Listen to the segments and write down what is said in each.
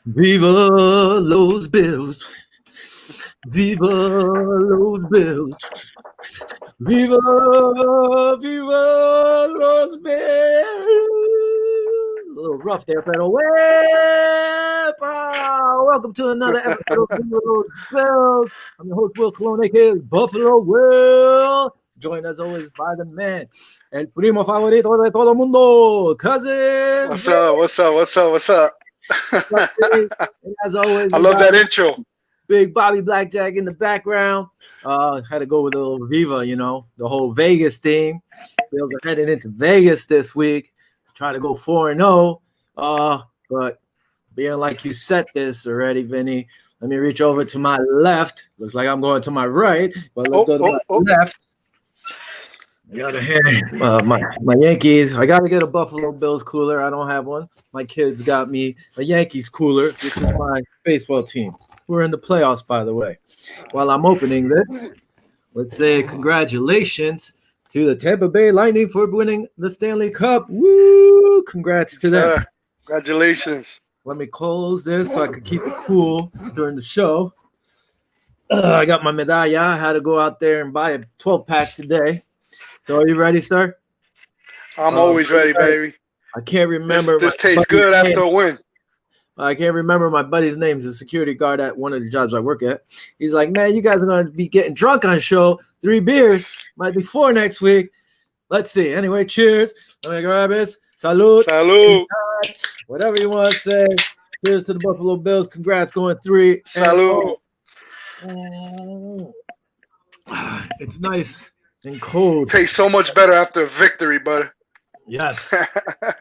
Viva Los Bills. Viva Los Bills. Viva, Viva Los Bills. A little rough there, but welcome to another episode of Viva Los Bills. I'm your host, Will Colon, aka Buffalo Will. Joined as always by the man, el primo favorito de todo mundo, cousin. What's up? And as always, I love that intro. Big Bobby Blackjack in the background. Had to go with a little Viva, the whole Vegas theme. Bills are headed into Vegas this week. Try to go 4-0. But being like you set this already, Vinny, let me reach over to my left. Looks like I'm going to my right, but let's go to my left. I gotta hand my Yankees. I gotta get a Buffalo Bills cooler. I don't have one. My kids got me a Yankees cooler, which is my baseball team. We're in the playoffs, by the way. While I'm opening this, let's say congratulations to the Tampa Bay Lightning for winning the Stanley Cup. Woo! Congrats to them. Congratulations. Let me close this so I could keep it cool during the show. I got my medalla. I had to go out there and buy a 12-pack today. So are you ready, sir? I'm always ready, baby. I can't remember. This tastes good after a win. I can't remember my buddy's name. He's a security guard at one of the jobs I work at. He's like, man, you guys are going to be getting drunk on show. 3 beers. Might be 4 next week. Let's see. Anyway, cheers. Let me grab this. Salud. Salud. Whatever you want to say. Cheers to the Buffalo Bills. Congrats going 3. Salud. It's nice and cold. Tastes so much better after a victory, buddy. Yes.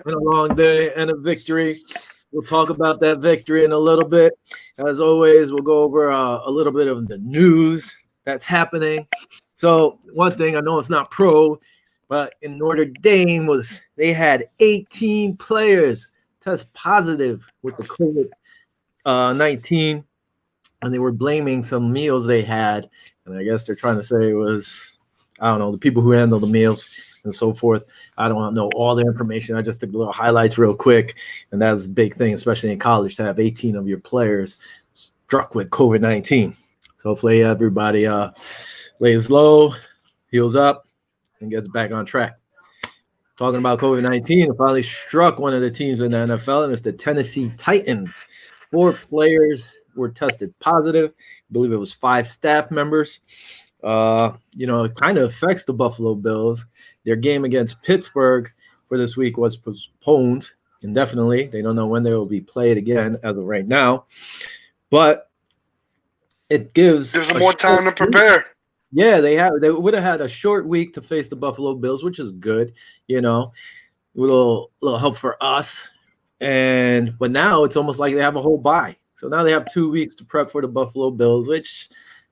Been a long day and a victory. We'll talk about that victory in a little bit. As always, we'll go over a little bit of the news that's happening. So one thing, I know it's not pro, but in Notre Dame they had 18 players test positive with the COVID-19, and they were blaming some meals they had. And I guess they're trying to say it was, I don't know, the people who handle the meals and so forth. I don't know all the information. I just took little highlights real quick, and that's a big thing, especially in college, to have 18 of your players struck with COVID-19. So hopefully everybody lays low, heals up, and gets back on track. Talking about COVID-19, it finally struck one of the teams in the NFL, and it's the Tennessee Titans. 4 players were tested positive. I believe it was 5 staff members. It kind of affects the Buffalo Bills. Their game against Pittsburgh for this week was postponed indefinitely. They don't know when they will be played again as of right now. But it gives more time to prepare. Yeah, they would have had a short week to face the Buffalo Bills, which is good, a little help for us. But now it's almost like they have a whole bye. So now they have 2 weeks to prep for the Buffalo Bills, which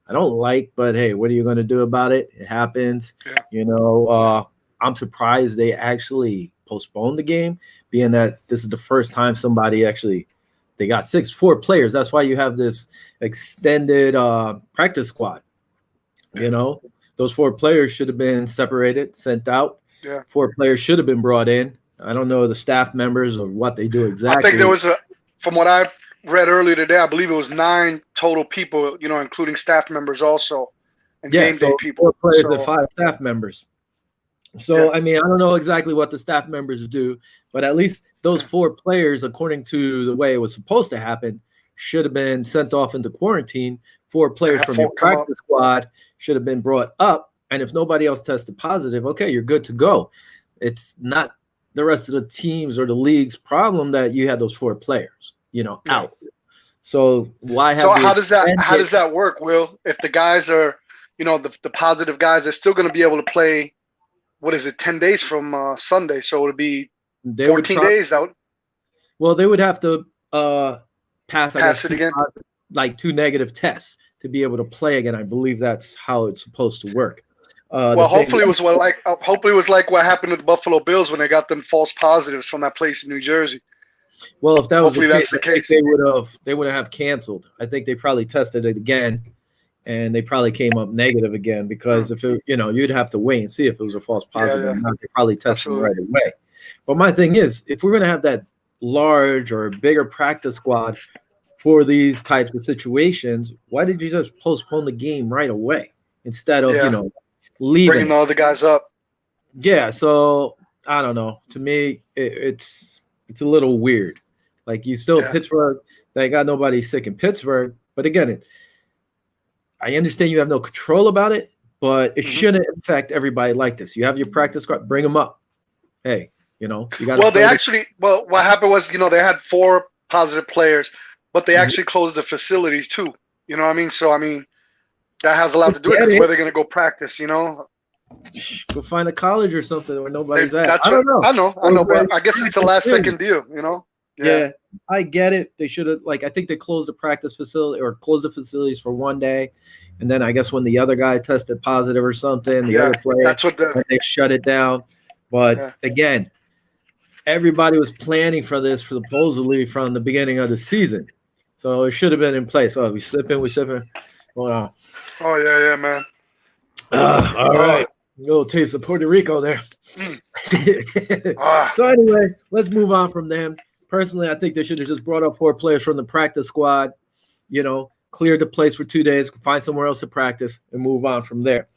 I don't like, but hey, what are you going to do about it? It happens. Yeah. I'm surprised they actually postponed the game, being that this is the first time somebody they got 4 players. That's why you have this extended practice squad. Those 4 players should have been separated, sent out. Yeah. 4 players should have been brought in. I don't know the staff members or what they do exactly. I think there was from what I read earlier today, I believe it was 9 total people, including staff members also, and game day people. 4 players and 5 staff members. So, yeah. I mean, I don't know exactly what the staff members do, but at least those 4 players, according to the way it was supposed to happen, should have been sent off into quarantine. 4 players from your practice squad should have been brought up, and if nobody else tested positive, okay, you're good to go. It's not the rest of the teams or the league's problem that you had those 4 players. Out. So why have? So how does that work, Will? If the guys are, the positive guys, they're still going to be able to play. What is it? 10 days from Sunday, so it'll be 14 days. Well, they would have to pass it again, 2 negative tests to be able to play again. I believe that's how it's supposed to work. Hopefully it was like what happened with the Buffalo Bills when they got them false positives from that place in New Jersey. Well, if that was the case, they would have canceled. I think they probably tested it again, and they probably came up negative again because if you'd have to wait and see if it was a false positive or not. They probably tested right away. But my thing is, if we're going to have that large or a bigger practice squad for these types of situations, why did you just postpone the game right away instead of, leaving bringing the other guys up? Yeah, so I don't know. To me, it's a little weird. Like you still Pittsburgh, they got nobody sick in Pittsburgh, but again, I understand you have no control about it, but it shouldn't affect everybody like this. You have your practice squad, bring them up. Hey, you got. Well, what happened was, they had 4 positive players, but they actually closed the facilities too. You know what I mean? So that has a lot to do with it, because where they're gonna go practice. Go find a college or something where nobody's at. I know, but I guess it's a last second deal. Yeah, I get it. They should have, I think they closed the practice facility or closed the facilities for one day. And then I guess when the other guy tested positive or something, the other player, they shut it down. But again, everybody was planning for this supposedly from the beginning of the season. So it should have been in place. Oh, we sipping. Hold on. Oh, yeah, man. All right. Little taste of Puerto Rico there. So anyway, let's move on from them. Personally, I think they should have just brought up 4 players from the practice squad, cleared the place for 2 days, find somewhere else to practice, and move on from there.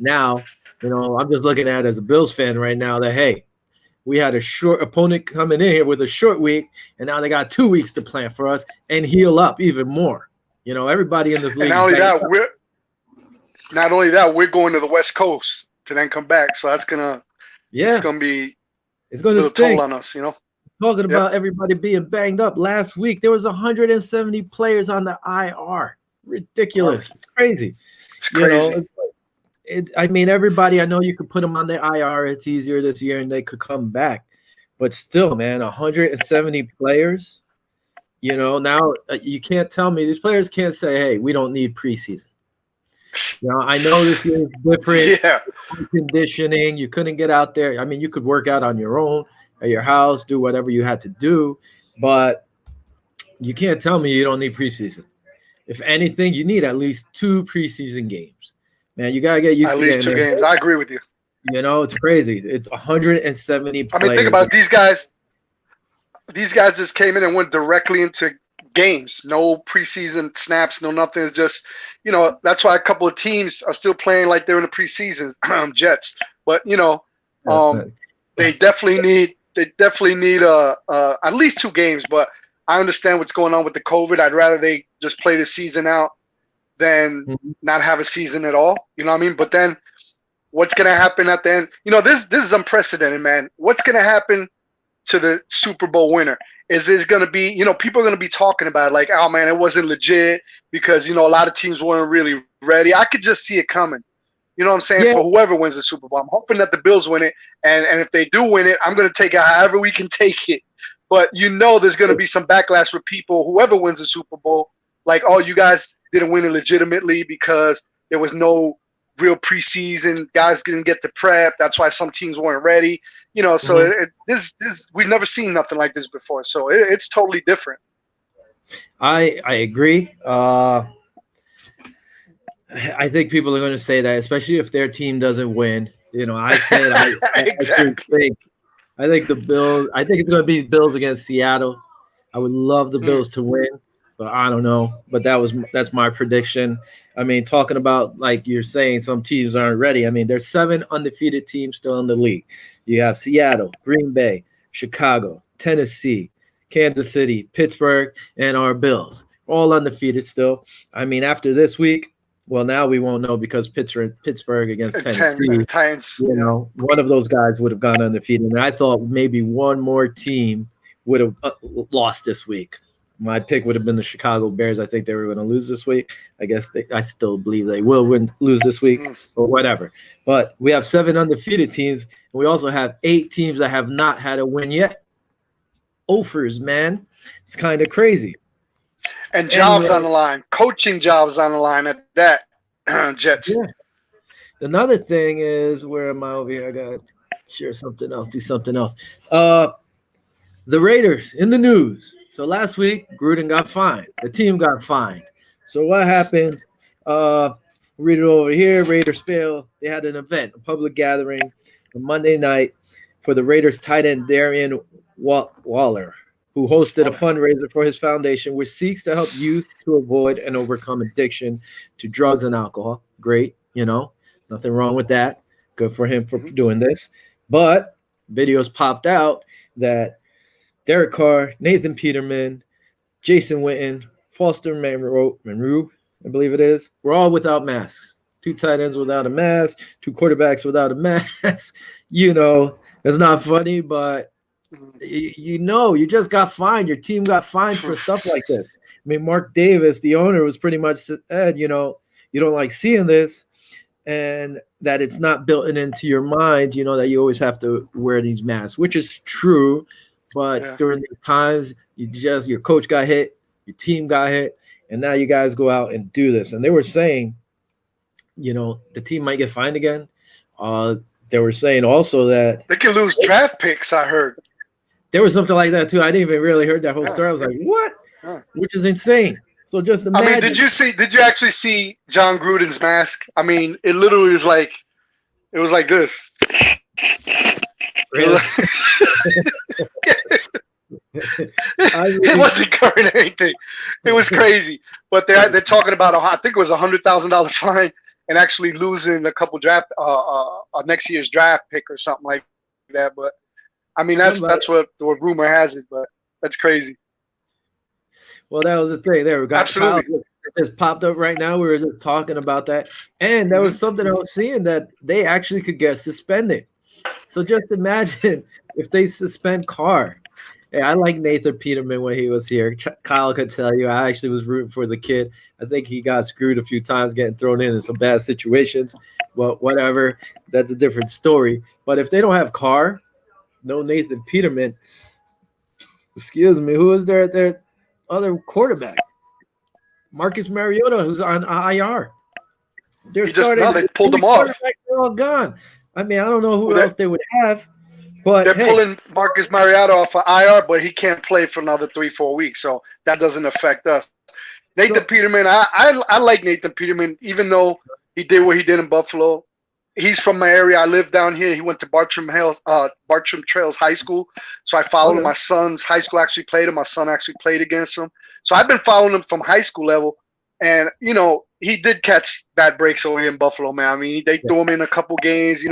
Now, I'm just looking at it as a Bills fan right now that, hey, we had a short opponent coming in here with a short week, and now they got 2 weeks to plan for us and heal up even more. Everybody in this league. And not only that, we're going to the West Coast to then come back. So that's gonna be a toll on us, Talking about everybody being banged up. Last week, there was 170 players on the IR. Ridiculous. It's crazy. It's crazy. Everybody, I know you could put them on the IR. It's easier this year, and they could come back. But still, man, 170 players. Now you can't tell me. These players can't say, hey, we don't need preseason. I know this is different. Conditioning. You couldn't get out there. You could work out on your own at your house, do whatever you had to do, but you can't tell me you don't need preseason. If anything, you need at least 2 preseason games. Man, you gotta get used to at least 2 games. I agree with you. It's crazy. It's 170 players. Think about it. These guys. These guys just came in and went directly into games. No preseason snaps, no nothing. It's just, that's why a couple of teams are still playing like they're in the preseason. Jets, but they definitely need at least 2 games. But I understand what's going on with the COVID. I'd rather they just play the season out than not have a season at all. You know what I mean? But then what's going to happen at the end? This is unprecedented, man. What's going to happen to the Super Bowl winner? Is it going to be, people are going to be talking about it like, oh, man, it wasn't legit because, a lot of teams weren't really ready. I could just see it coming. You know what I'm saying? Yeah. For whoever wins the Super Bowl. I'm hoping that the Bills win it. And if they do win it, I'm going to take it however we can take it. But there's going to be some backlash for people, whoever wins the Super Bowl, like, oh, you guys didn't win it legitimately because there was no real preseason. Guys didn't get to prep. That's why some teams weren't ready. So this we've never seen nothing like this before. So it's totally different. I agree. I think people are going to say that, especially if their team doesn't win. I said exactly. I think the Bills. I think it's going to be Bills against Seattle. I would love the Bills to win, but I don't know. But that's my prediction. Talking about like you're saying, some teams aren't ready. There's 7 undefeated teams still in the league. You have Seattle, Green Bay, Chicago, Tennessee, Kansas City, Pittsburgh, and our Bills, all undefeated still. After this week. Well, now we won't know because Pittsburgh against Tennessee, Titans, one of those guys would have gone undefeated. And I thought maybe one more team would have lost this week. My pick would have been the Chicago Bears. I think they were going to lose this week. I guess I still believe they will lose this week or whatever. But we have 7 undefeated teams. And we also have 8 teams that have not had a win yet. Offers, man. It's kind of crazy. And jobs on the line, coaching jobs on the line at that, Jets. Yeah. Another thing is, where am I over here? I got to share something else, do something else. The Raiders in the news. So last week, Gruden got fined. The team got fined. So what happened? Read it over here. Raiders failed. They had an event, a public gathering on Monday night for the Raiders tight end Darren Waller, who hosted a fundraiser for his foundation, which seeks to help youth to avoid and overcome addiction to drugs and alcohol. Great, nothing wrong with that. Good for him for doing this. But videos popped out that Derek Carr, Nathan Peterman, Jason Witten, Foster Monroe, I believe it is, we're all without masks. 2 tight ends without a mask, 2 quarterbacks without a mask. It's not funny, but you just got fined. Your team got fined for stuff like this. I mean, Mark Davis, the owner, was pretty much said, you don't like seeing this, and that it's not built into your mind, that you always have to wear these masks, which is true. But during these times, your coach got hit, your team got hit, and now you guys go out and do this. And they were saying, the team might get fined again. They were saying also that they could lose draft picks. I heard there was something like that too. I didn't even really heard that whole story. I was like, what? Which is insane. So just imagine. I mean, did you actually see John Gruden's mask? I mean, it literally was like, this. Really? It wasn't covering anything. It was crazy. But they're talking about I think it was $100,000 fine and actually losing a couple draft next year's draft pick or something like that. But I mean that's what rumor has it. But that's crazy. Well, that was the thing. There we got absolutely. Kyle, it just popped up right now. We were just talking about that, and there was something I was seeing that they actually could get suspended. So just imagine if they suspend Carr. Hey, I like Nathan Peterman when he was here. Kyle could tell you I actually was rooting for the kid. I think he got screwed a few times getting thrown in some bad situations. But whatever, that's a different story. But if they don't have Carr, no Nathan Peterman, excuse me, who is their other quarterback? Marcus Mariota, who's on IR. They pulled them off. They're all gone. I mean, I don't know who else they would have. But they're pulling Marcus Mariota off of IR, but he can't play for another 3-4 weeks, so that doesn't affect us. Nathan Peterman, I like Nathan Peterman, even though he did what he did in Buffalo. He's from my area. I live down here. He went to Bartram Trails High School, so I followed him. My son's high school actually played him. My son actually played against him, so I've been following him from high school level. And he did catch bad breaks over here in Buffalo, man. I mean, they threw him in a couple games,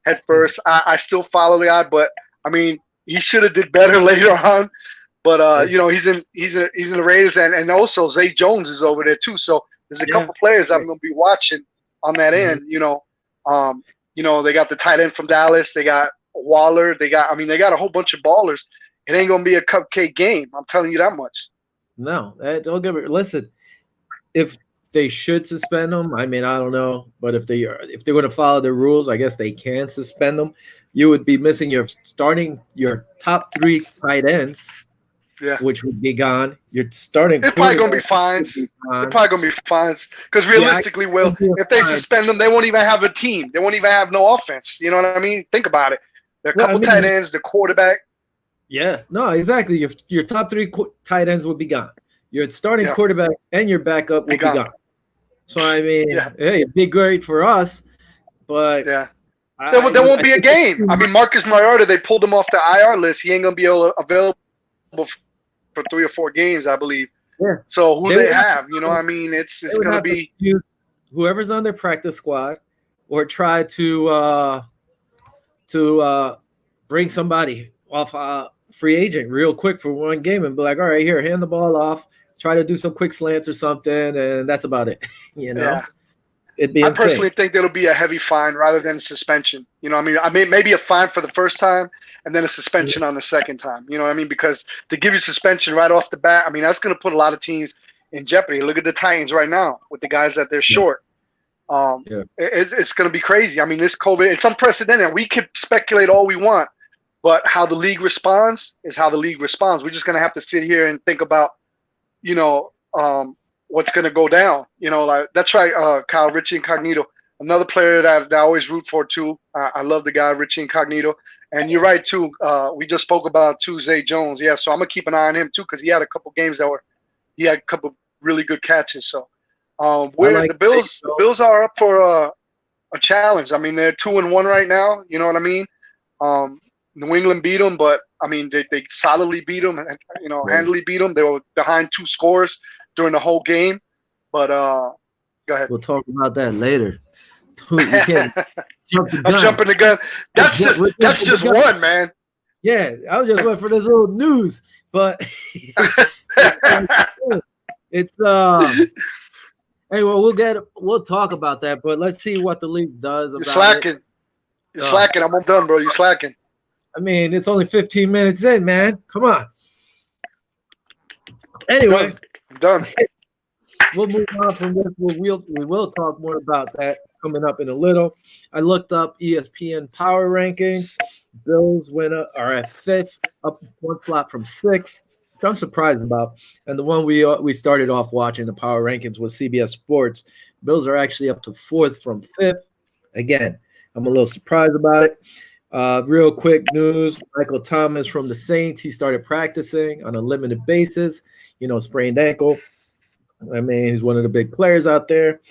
head first. I still follow the guy, but I mean, he should have did better later on. But he's in the Raiders, and also Zay Jones is over there too. So there's a couple players I'm gonna be watching on that end. They got the tight end from Dallas. They got Waller. They got a whole bunch of ballers. It ain't gonna be a cupcake game. I'm telling you that much. No, don't get me. Listen, if they should suspend them, I mean, I don't know, but if they're going to follow the rules, I guess they can suspend them. You would be missing your top 3 tight ends, which would be gone. You're starting. It's probably going to be fines. Because realistically, if they suspend them, they won't even have a team. They won't even have no offense. You know what I mean? Think about it. There are a couple tight ends, the quarterback. Yeah, no, exactly. Your top 3 tight ends would be gone. Your starting quarterback and your backup will be gone. So, I mean, hey, it'd be great for us, but there won't be a game. I mean, Marcus Mariota, they pulled him off the IR list. He ain't going to be available for 3 or 4 games, I believe. Yeah. So who they have, I mean, it's going to be whoever's on their practice squad, or try to bring somebody off free agent real quick for 1 game and be like, all right, here, hand the ball off. Try to do some quick slants or something, and that's about it. It'd be insane. I personally think there'll be a heavy fine rather than suspension. I mean, maybe a fine for the first time and then a suspension on the second time. You know what I mean? Because to give you suspension right off the bat, I mean, that's going to put a lot of teams in jeopardy. Look at the Titans right now with the guys that they're short. It's going to be crazy. I mean, this COVID, it's unprecedented. We could speculate all we want, but how the league responds is how the league responds. We're just going to have to sit here and think about, what's going to go down. Like that's right, Kyle, Richie Incognito, another player that I always root for too. I love the guy, Richie Incognito. And you're right too. We just spoke about Zay Jones. Yeah, so I'm going to keep an eye on him too because he had a couple games he had a couple really good catches. So the Bills are up for a challenge. I mean, they're 2-1 right now. You know what I mean? New England beat them, but I mean they solidly beat them, handily beat them. They were behind 2 scores during the whole game. But go ahead. We'll talk about that later. We can't jump the gun. I'm jumping the gun. That's just one, man. Yeah, I was just waiting for this little news, but it's anyway, we'll talk about that, but let's see what the league does about You're slacking. You're slacking. I'm done, bro. You're slacking. I mean, it's only 15 minutes in, man. Come on. Anyway, I'm done. We'll move on from this. We will talk more about that coming up in a little. I looked up ESPN power rankings. Bills are at 5th, up 1 slot from 6th, which I'm surprised about. And the one we started off watching, the power rankings, was CBS Sports. Bills are actually up to 4th from 5th. Again, I'm a little surprised about it. Real quick news, Michael Thomas from the Saints, he started practicing on a limited basis, sprained ankle. I mean, he's one of the big players out there,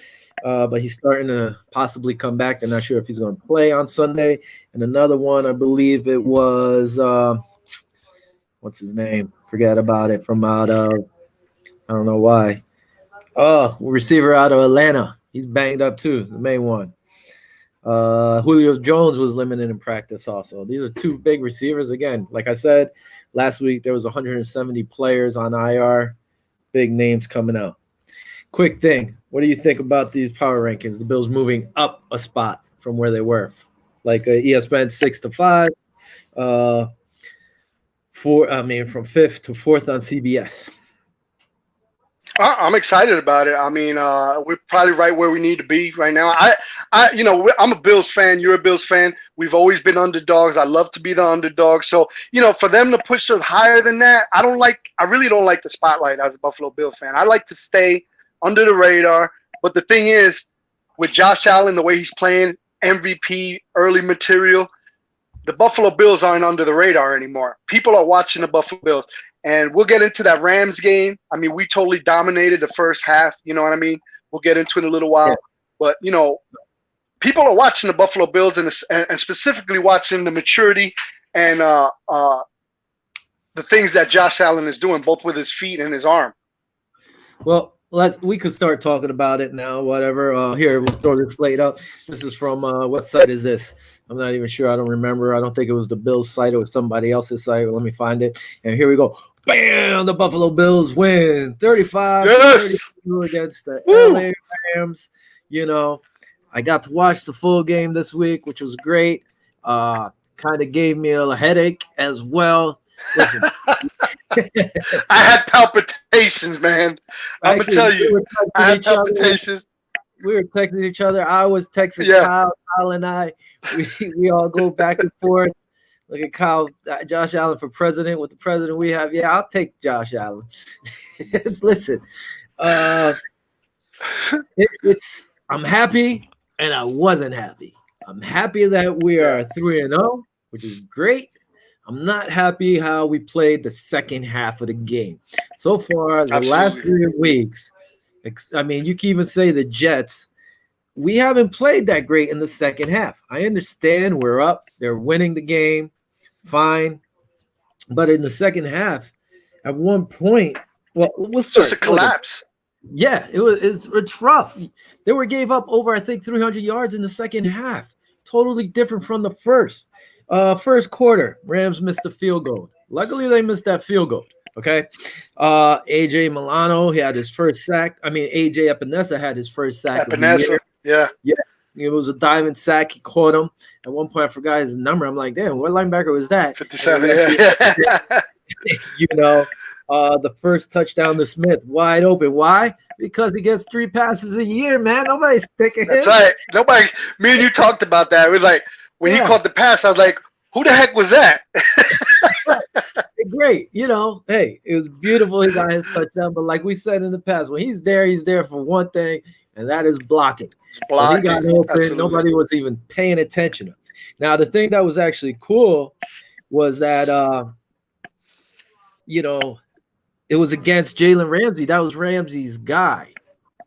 but he's starting to possibly come back. They're not sure if he's going to play on Sunday. And another one, I believe it was, what's his name? Forget about it, from out of, I don't know why. Oh, receiver out of Atlanta. He's banged up too, the main one. Julio Jones was limited in practice also. These are 2 big receivers. Again, like I said, last week there was 170 players on IR, big names coming out. Quick thing, what do you think about these power rankings? The Bills moving up a spot from where they were, like ESPN 6 to 5, from 5th to 4th on CBS. I'm excited about it. I mean, we're probably right where we need to be right now. I'm a Bills fan. You're a Bills fan. We've always been underdogs. I love to be the underdog. So, for them to push us higher than that, I really don't like the spotlight as a Buffalo Bills fan. I like to stay under the radar. But the thing is, with Josh Allen, the way he's playing, MVP, early material, the Buffalo Bills aren't under the radar anymore. People are watching the Buffalo Bills. And we'll get into that Rams game. I mean, we totally dominated the first half. You know what I mean? We'll get into it in a little while. Yeah. But, people are watching the Buffalo Bills and specifically watching the maturity and the things that Josh Allen is doing, both with his feet and his arm. Well, we could start talking about it now, whatever. Here, we'll throw this slate up. This is from what site is this? I'm not even sure. I don't remember. I don't think it was the Bills site. It was somebody else's site. Let me find it. And here we go. Bam! The Buffalo Bills win 35-32 against the LA Rams. I got to watch the full game this week, which was great. Kind of gave me a headache as well. Listen. I had palpitations, man. I'm going to tell you. I had palpitations. We were texting each other. I was texting Kyle and I. We all go back and forth. Look at Kyle, Josh Allen for president. With the president we have, I'll take Josh Allen. Listen, I'm happy and I wasn't happy. I'm happy that we are 3-0, which is great. I'm not happy how we played the second half of the game. So far, the last 3 weeks, I mean, you can even say the Jets, we haven't played that great in the second half. I understand we're up. They're winning the game. Fine. But in the second half, at one point, it's just a collapse. It's rough. They gave up over, I think, 300 yards in the second half. Totally different from the first. First quarter, Rams missed a field goal. Luckily, they missed that field goal. Okay. AJ Milano, he had his first sack. I mean, AJ Epinesa had his first sack. Epinesa, yeah. It was a diving sack. He caught him. At one point, I forgot his number. I'm like, damn, what linebacker was that? 57, the first touchdown to Smith, wide open. Why? Because he gets 3 passes a year, man. Nobody's sticking him. That's right. Nobody. Me and you talked about that. It was like, when he caught the pass, I was like, who the heck was that? Great. Hey, it was beautiful. He got his touchdown. But like we said in the past, when he's there for one thing, and that is blocking. So he got open. Absolutely. Nobody was even paying attention. Now, the thing that was actually cool was that, it was against Jalen Ramsey. That was Ramsey's guy.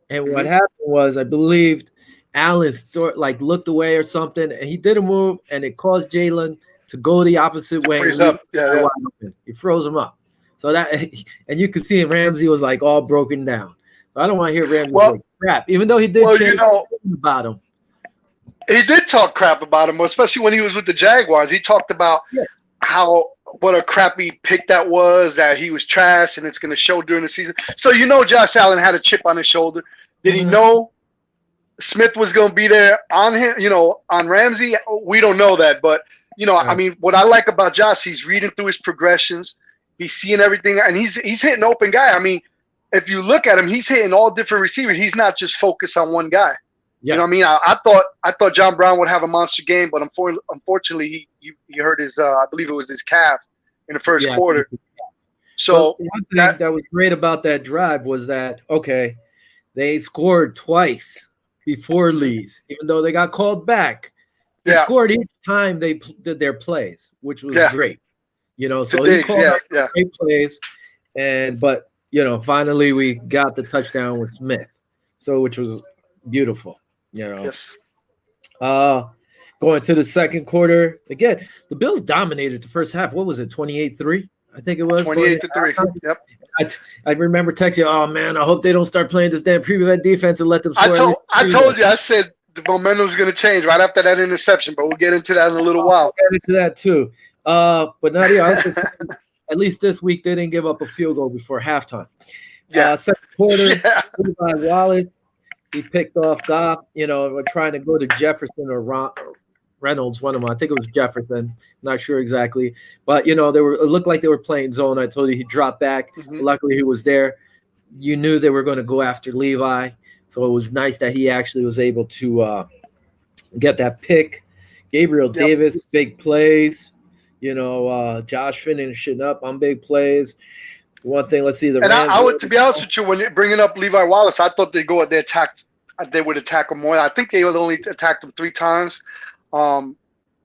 And what happened was, I believed Allen looked away or something, and he didn't move, and it caused Jalen to go the opposite way. Freeze up. Yeah. He froze him up. So that, and you could see him, Ramsey was like all broken down. So I don't want to hear Ramsey like crap, even though he did change about him. He did talk crap about him, especially when he was with the Jaguars. He talked about what a crappy pick that was, that he was trash, and it's going to show during the season. So Josh Allen had a chip on his shoulder. Did he know Smith was going to be there on him, on Ramsey? We don't know that, but I mean, what I like about Josh, he's reading through his progressions. He's seeing everything, and he's hitting open guy. I mean, if you look at him, he's hitting all different receivers. He's not just focused on one guy. Yeah. You know what I mean? I thought John Brown would have a monster game, but unfortunately he hurt his I believe it was his calf in the first quarter. So one thing that was great about that drive was that they scored twice before Lee's, even though they got called back. They scored each time they did their plays, which was great. So he called out great plays, but finally we got the touchdown with Smith, which was beautiful. Yes. Going to the second quarter again, the Bills dominated the first half. What was it, 28-3? I think it was 28-3. Yep. I remember texting, "Oh man, I hope they don't start playing this damn prevent defense and let them score." I told you, I said the momentum's going to change right after that interception, but we'll get into that in a little while. We'll get into that too. But Nadia, at least this week they didn't give up a field goal before halftime. Second quarter, Levi Wallace. He picked off Goff, we're trying to go to Jefferson or Reynolds, one of them. I think it was Jefferson. Not sure exactly. But, it looked like they were playing zone. I told you he dropped back. Luckily, he was there. You knew they were going to go after Levi. So it was nice that he actually was able to get that pick. Gabriel Davis, big plays. Josh finishing up on big plays. One thing, let's see the. And I would, to be honest with you, when you're bringing up Levi Wallace, I thought they would attack him more. I think they would only attacked him 3 times. Out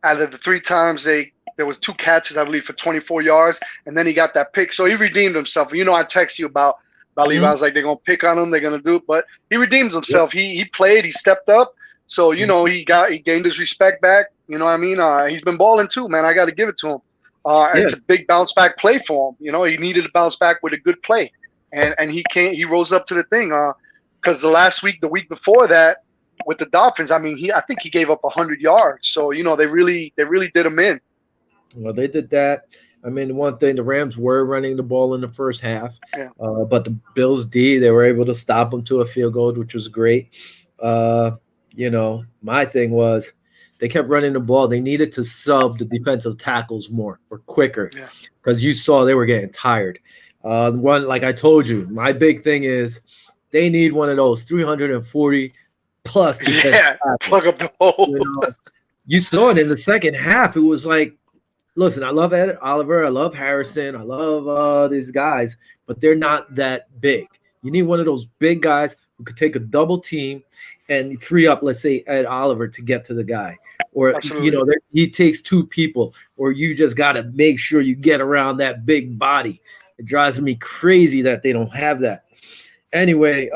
of the 3 times, there was 2 catches, I believe, for 24 yards, and then he got that pick. So he redeemed himself. I text you about Levi. I was like, they're gonna pick on him, they're gonna do it, but he redeems himself. He played, he stepped up. So he gained his respect back. You know what I mean? He's been balling too, man. I got to give it to him. It's a big bounce back play for him. He needed to bounce back with a good play, and he rose up to the thing. Because the week before that, with the Dolphins, I mean, I think he gave up 100 yards. So they really did him in. Well, they did that. I mean, one thing, the Rams were running the ball in the first half, but the Bills D, they were able to stop them to a field goal, which was great. My thing was, they kept running the ball. They needed to sub the defensive tackles more or quicker because you saw they were getting tired. Like I told you, my big thing is they need one of those 340 plus defensive tackles. Plug up the hole. You saw it in the second half. It was like, listen, I love Ed Oliver. I love Harrison. I love these guys, but they're not that big. You need one of those big guys who could take a double team and free up, let's say, Ed Oliver to get to the guy. Or, he takes 2 people, or you just got to make sure you get around that big body. It drives me crazy that they don't have that. Anyway,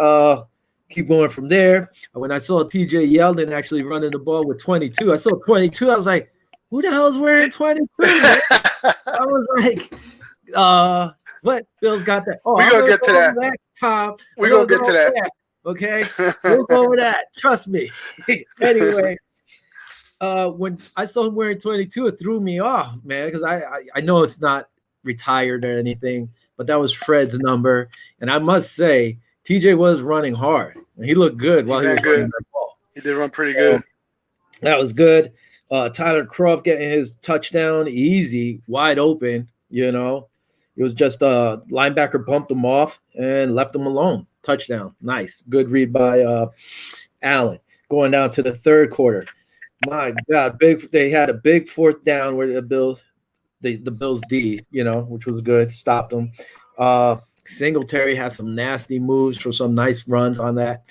keep going from there. When I saw TJ Yeldon actually running the ball with 22, I saw 22. I was like, who the hell is wearing 22? I was like, what? Bill's got that. We're going to get to that. Tom. We're going to get to that. Okay? We'll go over that. Trust me. Anyway. When I saw him wearing 22, it threw me off, man, because I know it's not retired or anything, but that was Fred's number. And I must say, TJ was running hard, and he looked good while he was running that ball. He did run pretty good. That was good. Tyler Kroft getting his touchdown easy, wide open, It was just linebacker bumped him off and left him alone. Touchdown. Nice. Good read by Allen. Going down to the third quarter. My God, they had a big 4th down where the Bills D, which was good, stopped them. Singletary has some nasty moves for some nice runs on that.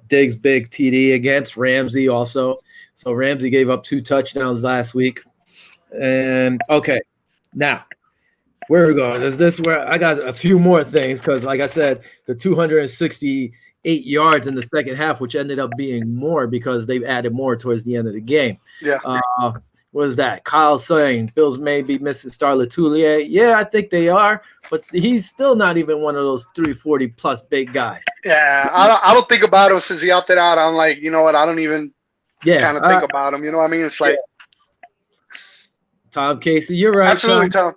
Diggs big TD against Ramsey also. So Ramsey gave up 2 touchdowns last week. And now where are we going? Is this where I got a few more things? Because like I said, the 268 yards in the second half, which ended up being more because they've added more towards the end of the game. Yeah. what is that? Kyle saying Bills may be missing Star Latulier. Yeah, I think they are, but he's still not even one of those 340 plus big guys. Yeah, I don't think about him since he opted out. I'm like, you know what? I don't even kind of think about him. You know what I mean? It's like Tom Casey, you're right. Absolutely, Tom.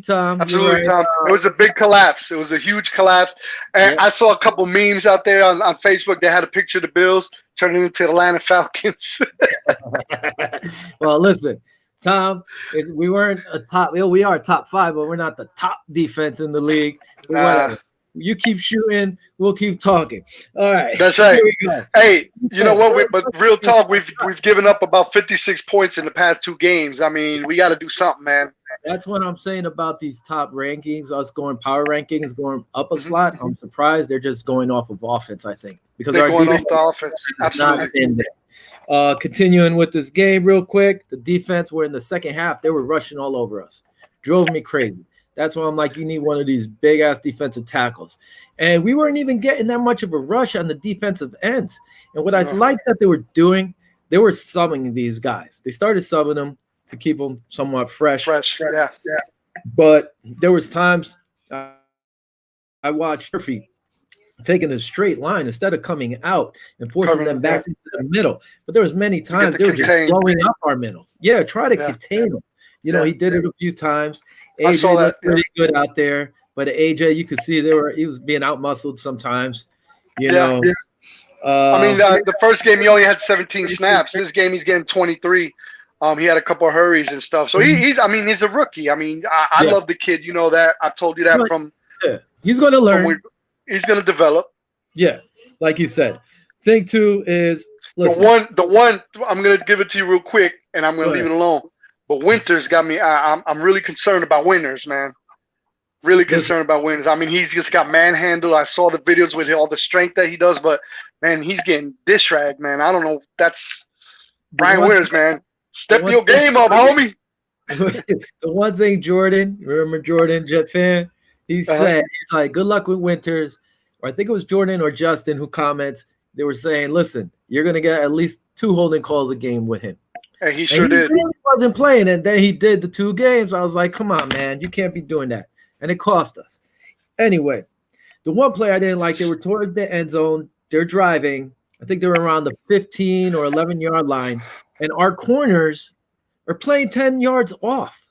Tom. Absolutely, right. Tom. It was a big collapse. It was a huge collapse. And I saw a couple memes out there on Facebook. They had a picture of the Bills turning into the Atlanta Falcons. Well, listen, Tom, we weren't a top. We are top 5, but we're not the top defense in the league. Whatever. You keep shooting, we'll keep talking. All right. That's right. Hey, you know what? But real talk, we've given up about 56 points in the past 2 games. I mean, we got to do something, man. That's what I'm saying about these top rankings. Us going power rankings, going up a slot. I'm surprised they're just going off of offense. I think because they're going off the offense. Absolutely. Continuing with this game, real quick. The defense were in the second half. They were rushing all over us. Drove me crazy. That's why I'm like, you need one of these big-ass defensive tackles. And we weren't even getting that much of a rush on the defensive ends. And what I liked that they were doing, they were subbing these guys. They started subbing them to keep them somewhat fresh. Yeah. But there was times I watched Murphy taking a straight line instead of coming out and forcing them back into the middle. But there was many times they were just blowing up our middles. Yeah, try to contain them. You know, he did it a few times. AJ I saw that pretty good out there, but AJ, you could see he was being out muscled sometimes. You know. I mean, the first game he only had 17 snaps. This game he's getting 23. He had a couple of hurries and stuff. So he's a rookie. I mean, I love the kid. You know that. I told you that from. Yeah, he's going to learn. He's going to develop. Yeah, like you said. Thing two is the one. I'm going to give it to you real quick, and I'm going to leave it alone. But Winters got me. I'm really concerned about Winters, man. Really concerned about Winters. I mean, he's just got manhandled. I saw the videos with all the strength that he does, but man, he's getting dish ragged, man. I don't know. That's Brian Winters, man. Step your game up, homie. The one thing Jordan, remember Jordan, Jet fan, he said, he's like, good luck with Winters. Or I think it was Jordan or Justin who comments. They were saying, listen, you're going to get at least 2 holding calls a game with him. And he sure did. He really wasn't playing, and then he did the 2 games. I was like, come on, man. You can't be doing that. And it cost us. Anyway, the one play I didn't like, they were towards the end zone. They're driving. I think they were around the 15 or 11-yard line. And our corners are playing 10 yards off.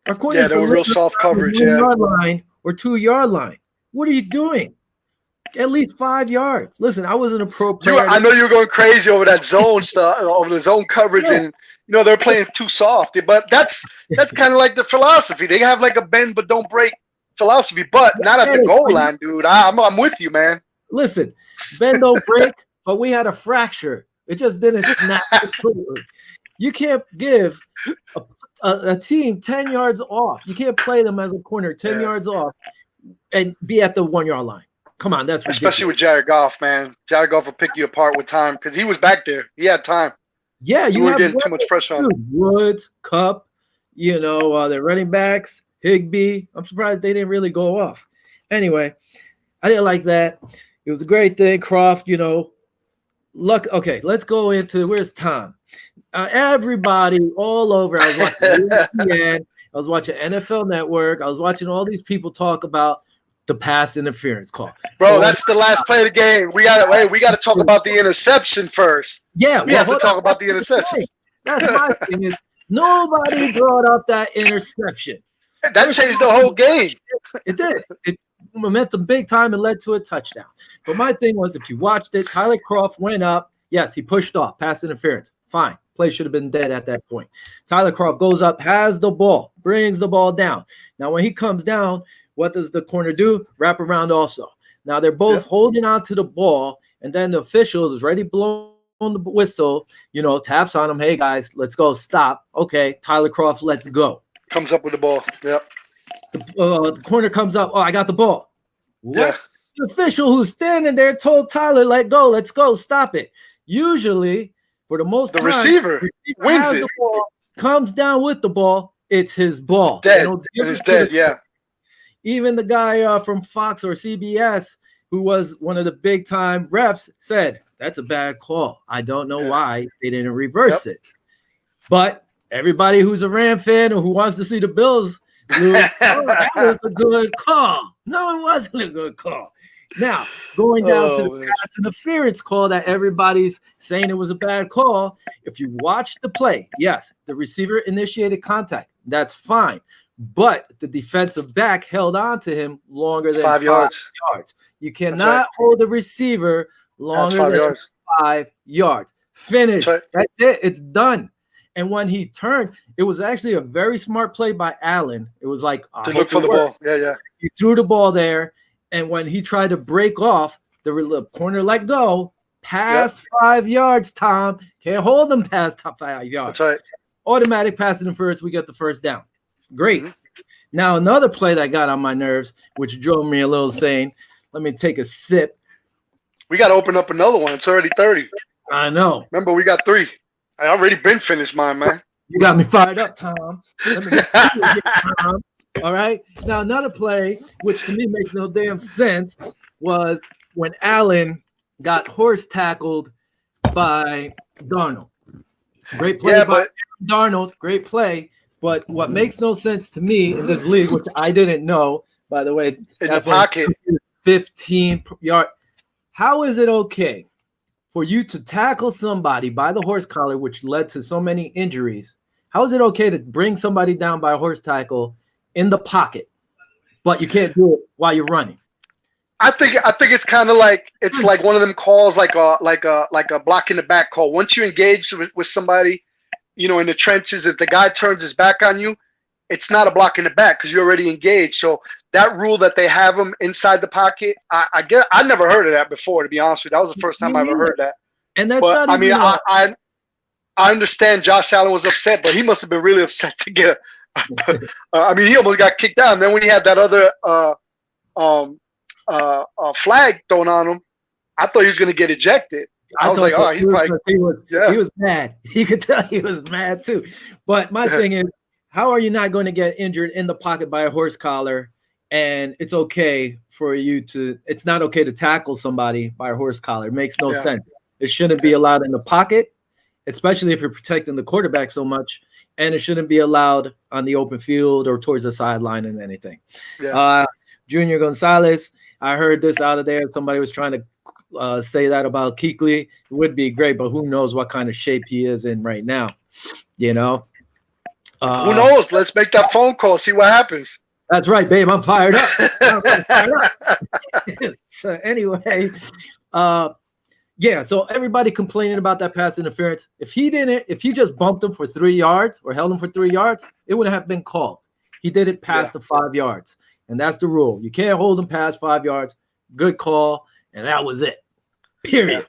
Our corners they were real soft coverage, 1-yard line or 2-yard line. What are you doing? At least 5 yards. Listen, I wasn't a pro player. I know you were going crazy over that zone stuff, over the zone coverage, and they're playing too soft. But that's kind of like the philosophy. They have like a bend but don't break philosophy, but not at the goal line, dude. I'm with you, man. Listen, bend don't break, but we had a fracture. It just didn't snap completely. You can't give a team 10 yards off. You can't play them as a corner 10 yards off and be at the 1-yard line. Come on, that's ridiculous. Especially with Jared Goff, man. Jared Goff will pick you apart with time because he was back there. He had time. Yeah, you weren't getting too much pressure on him. Woods, Cup, their running backs, Higbee. I'm surprised they didn't really go off. Anyway, I didn't like that. It was a great thing. Croft, luck. Okay, let's go into where's Tom? Everybody all over. I was watching ESPN. I was watching NFL Network. I was watching all these people talk about the pass interference call. Bro, that's the last play of the game. We got to talk about the interception first. Yeah, we have to talk about the interception. That's my thing. Is nobody brought up that interception. That changed the whole game. It did. It momentum big time and led to a touchdown. But my thing was, if you watched it, Tyler Croft went up. Yes, he pushed off, pass interference. Fine. Play should have been dead at that point. Tyler Croft goes up, has the ball, brings the ball down. Now, when he comes down, what does the corner do? Wrap around also. Now, they're both holding on to the ball, and then the official is ready blowing the whistle, taps on him. Hey, guys, let's go. Stop. Okay, Tyler Croft, let's go. Comes up with the ball. Yep. The corner comes up. Oh, I got the ball. What? Yeah. The official who's standing there told Tyler, let go, let's go, stop it. Usually, for the most time, receiver wins it. The ball, comes down with the ball, it's his ball. Dead. It's dead, yeah. Even the guy from Fox or CBS, who was one of the big-time refs, said, that's a bad call. I don't know why they didn't reverse it. But everybody who's a Ram fan or who wants to see the Bills lose, that was a good call. No, it wasn't a good call. Now, going down to the pass interference call that everybody's saying it was a bad call. If you watch the play, yes, the receiver initiated contact. That's fine. But the defensive back held on to him longer than 5 yards. You cannot hold the receiver longer than 5 yards. Finish. That's it. It's done. And when he turned, it was actually a very smart play by Allen. It was like to look for the ball. Yeah. He threw the ball there. And when he tried to break off, the corner let go. Past 5 yards, Tom. Can't hold them past 5 yards. That's right. Automatic pass interference. We get the first down. Great. Now, another play that got on my nerves, which drove me a little insane. Let me take a sip. We got to open up another one. It's already 30. I know. Remember, we got 3. I already been finished mine, man. You got me fired up, Tom. Let me get Tom. All right. Now, another play, which to me makes no damn sense, was when Allen got horse tackled by Darnold. Great play by Darnold. Great play. But what makes no sense to me in this league, which I didn't know, by the way, that's pocket 15 yard. How is it okay for you to tackle somebody by the horse collar, which led to so many injuries? How is it okay to bring somebody down by a horse tackle in the pocket, but you can't do it while you're running? I think it's kind of like like one of them calls, like a block in the back call. Once you engage with somebody, in the trenches, if the guy turns his back on you, it's not a block in the back because you're already engaged. So that rule that they have them inside the pocket, I never heard of that before, to be honest with you. That was the first time I ever heard that. And that's but, I understand Josh Allen was upset, but he must have been really upset to get he almost got kicked out. And then when he had that other flag thrown on him, I thought he was going to get ejected. I was like, he was mad. You could tell he was mad too. But my thing is, how are you not going to get injured in the pocket by a horse collar? And it's okay for you to, it's not okay to tackle somebody by a horse collar. It makes no sense. It shouldn't be allowed in the pocket, especially if you're protecting the quarterback so much. And it shouldn't be allowed on the open field or towards the sideline and anything. Junior Gonzalez, I heard this out of there. Somebody was trying to say that about Kuechly. It would be great, but who knows what kind of shape he is in right now, Who knows? Let's make that phone call, see what happens. That's right, babe. I'm fired up. So anyway, so everybody complaining about that pass interference. If he just bumped him for 3 yards or held him for 3 yards, it would have been called. He did it past the 5 yards. And that's the rule. You can't hold him past 5 yards. Good call. And that was it. Period.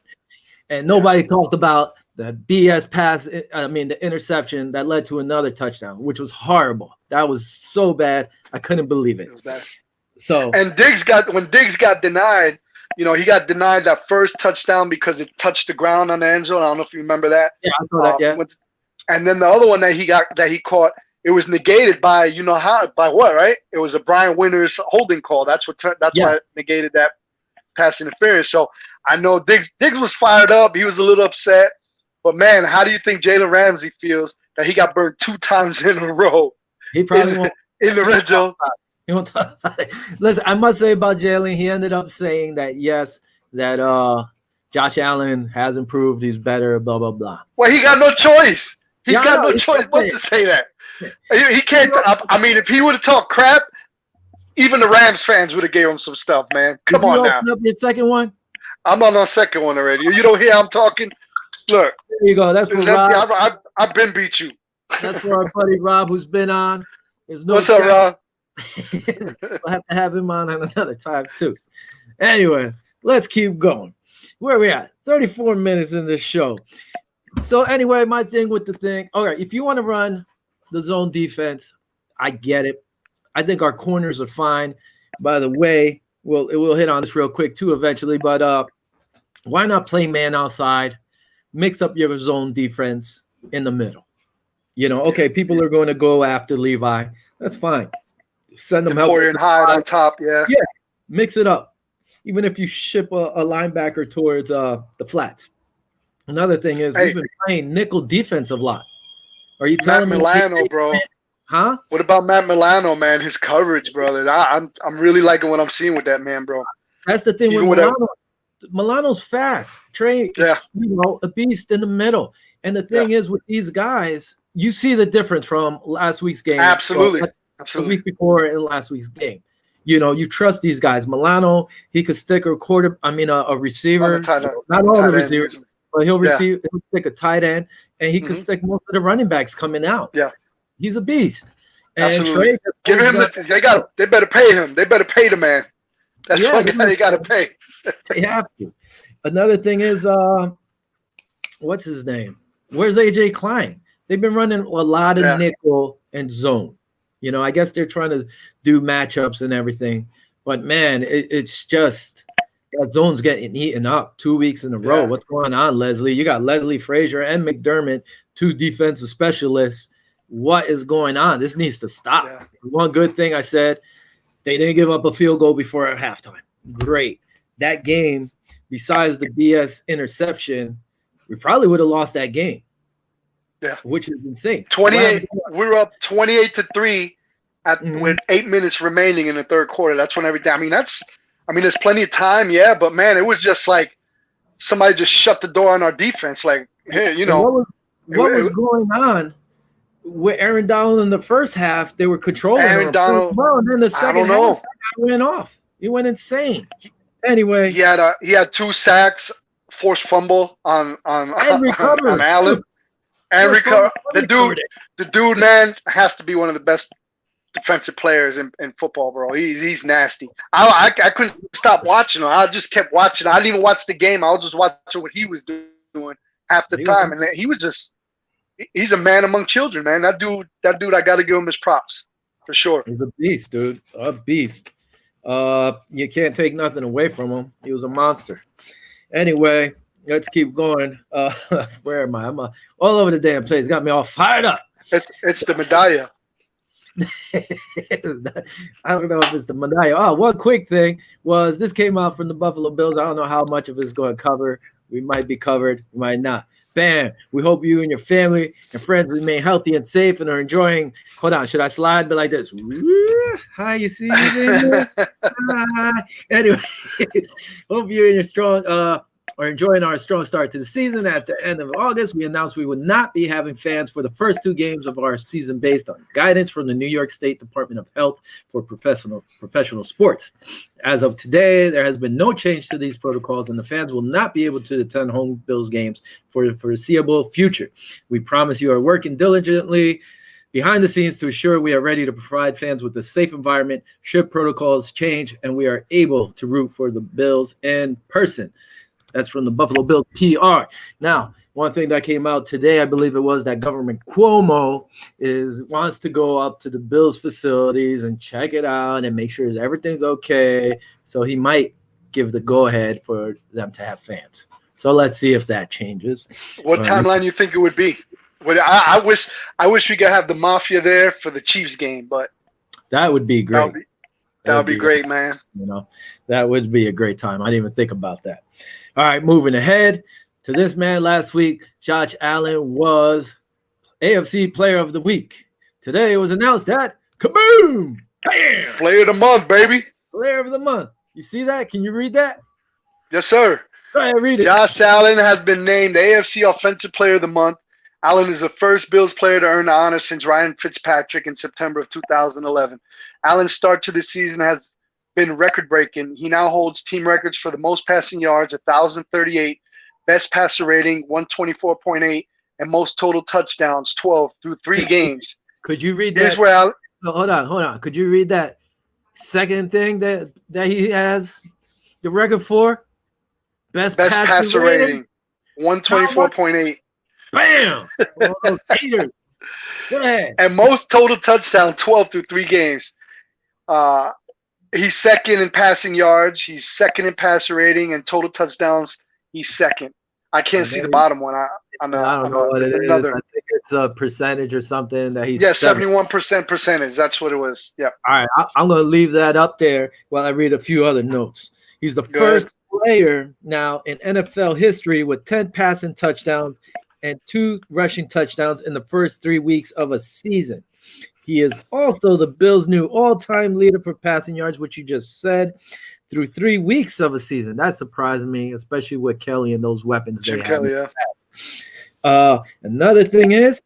And nobody talked about the BS pass. The interception that led to another touchdown, which was horrible. That was so bad. I couldn't believe it. It was bad. So when Diggs got denied, he got denied that first touchdown because it touched the ground on the end zone. I don't know if you remember that. Yeah, I know that. And then the other one that he caught, it was negated by by what, right? It was a Brian Winters holding call. That's why it negated that pass interference. So I know Diggs was fired up. He was a little upset. But man, how do you think Jalen Ramsey feels that he got burned 2 times in a row? He probably won't in the red zone. He won't talk about it. Listen, I must say about Jalen, he ended up saying that Josh Allen has improved. He's better. Blah blah blah. Well, he got no choice. He got no choice but to say that. He can't. If he would have talked crap, even the Rams fans would have gave him some stuff, man. Come on now. Up your second one? I'm on the second one already. You don't hear I'm talking? Look. There you go. That's for Rob. I've been beat you. That's for our buddy Rob, who's been on. What's up, Rob? We'll have to have him on another time too. Anyway, let's keep going. Where are we at? 34 minutes in this show. So anyway, my thing with the thing. All right, if you want to run the zone defense, I get it. I think our corners are fine. By the way, we'll hit on this real quick too eventually, but why not play man outside, mix up your zone defense in the middle? Okay, people are going to go after Levi. That's fine. Send them help. And hide on top, yeah. Yeah, mix it up. Even if you ship a linebacker towards the flats. Another thing is we've been playing nickel defense a lot. Are you Matt telling me? Milano, bro. Huh? What about Matt Milano, man? His coverage, brother. I'm really liking what I'm seeing with that man, bro. That's the thing Even with with Milano. Milano's fast. Trey yeah, is, a beast in the middle. And the thing is with these guys, you see the difference from last week's game. absolutely, the absolutely. week before and last week's game. You trust these guys. Milano, he could stick a receiver. Not all the receivers, but he'll receive. He'll stick a tight end, and he could stick most of the running backs coming out. Yeah, he's a beast. And absolutely. Trey, give him they better pay him. They better pay the man. That's one guy they got to pay. They have to. Another thing is, what's his name? Where's AJ Klein? They've been running a lot of nickel and zone. I guess they're trying to do matchups and everything. But, man, it's just that zone's getting eaten up 2 weeks in a row. What's going on, Leslie? You got Leslie Frazier and McDermott, 2 defensive specialists. What is going on? This needs to stop. Yeah. One good thing I said, they didn't give up a field goal before halftime. Great. That game, besides the BS interception, we probably would have lost that game. Yeah, which is insane. 28. We were up 28-3 with 8 minutes remaining in the third quarter. That's when everything. There's plenty of time, but man, it was just like somebody just shut the door on our defense. Like, hey, what was going on with Aaron Donald in the first half? They were controlling Aaron Donald. And then the second half, he went off. He went insane. Anyway, he had 2 sacks, forced fumble on Allen. And the dude, man, has to be one of the best defensive players in football, bro. He's nasty. I couldn't stop watching him. I just kept watching. I didn't even watch the game. I was just watching what he was doing half the time, and he was just—he's a man among children, man. That dude, I got to give him his props for sure. He's a beast, dude. A beast. You can't take nothing away from him. He was a monster. Anyway. Let's keep going. Where am I? I'm all over the damn place. Got me all fired up. It's the medalla. I don't know if it's the medalla. Oh, one quick thing was this came out from the Buffalo Bills. I don't know how much of it's going to cover. We might be covered. We might not. Bam. We hope you and your family and friends remain healthy and safe and are enjoying. Hold on. Should I slide? But like this. Hi, you see me? Anyway, hope you and your strong are enjoying our strong start to the season. At the end of August, we announced we would not be having fans for the first 2 games of our season based on guidance from the New York State Department of Health for professional sports. As of today, there has been no change to these protocols, and the fans will not be able to attend home Bills games for the foreseeable future. We promise you are working diligently behind the scenes to ensure we are ready to provide fans with a safe environment should protocols change and we are able to root for the Bills in person. That's from the Buffalo Bills PR. Now, one thing that came out today, I believe it was that Governor Cuomo wants to go up to the Bills facilities and check it out and make sure everything's okay. So he might give the go-ahead for them to have fans. So let's see if that changes. What timeline you think it would be? I wish we could have the Mafia there for the Chiefs game, but that would be great. That would be great, man. That would be a great time. I didn't even think about that. All right, moving ahead to this man. Last week, Josh Allen was AFC Player of the Week. Today it was announced that kaboom, bam, Player of the Month, baby. Player of the Month. You see that? Can you read that? Yes, sir. Go ahead, read it. Josh Allen has been named AFC Offensive Player of the Month. Allen is the first Bills player to earn the honor since Ryan Fitzpatrick in September of 2011. Allen's start to the season has been record-breaking. He now holds team records for the most passing yards, 1,038, best passer rating, 124.8, and most total touchdowns, 12 through 3 games. Could you read that? Here's where Allen. Hold on. Could you read that second thing that he has the record for? Best passer rating, 124.8. Bam! Go ahead. And most total touchdown, 12 through 3 games. He's second in passing yards. He's second in passer rating, and total touchdowns, he's second. I can't see the bottom one. I don't know what it is. I think it's a percentage or something that he's 71% percentage. That's what it was. Yeah. All right, I'm going to leave that up there while I read a few other notes. He's the first player now in NFL history with 10 passing touchdowns and 2 rushing touchdowns in the first 3 weeks of a season. He is also the Bills' new all-time leader for passing yards, which you just said, through 3 weeks of a season. That surprised me, especially with Kelly and those weapons Jim they Kelly, have. Another thing is,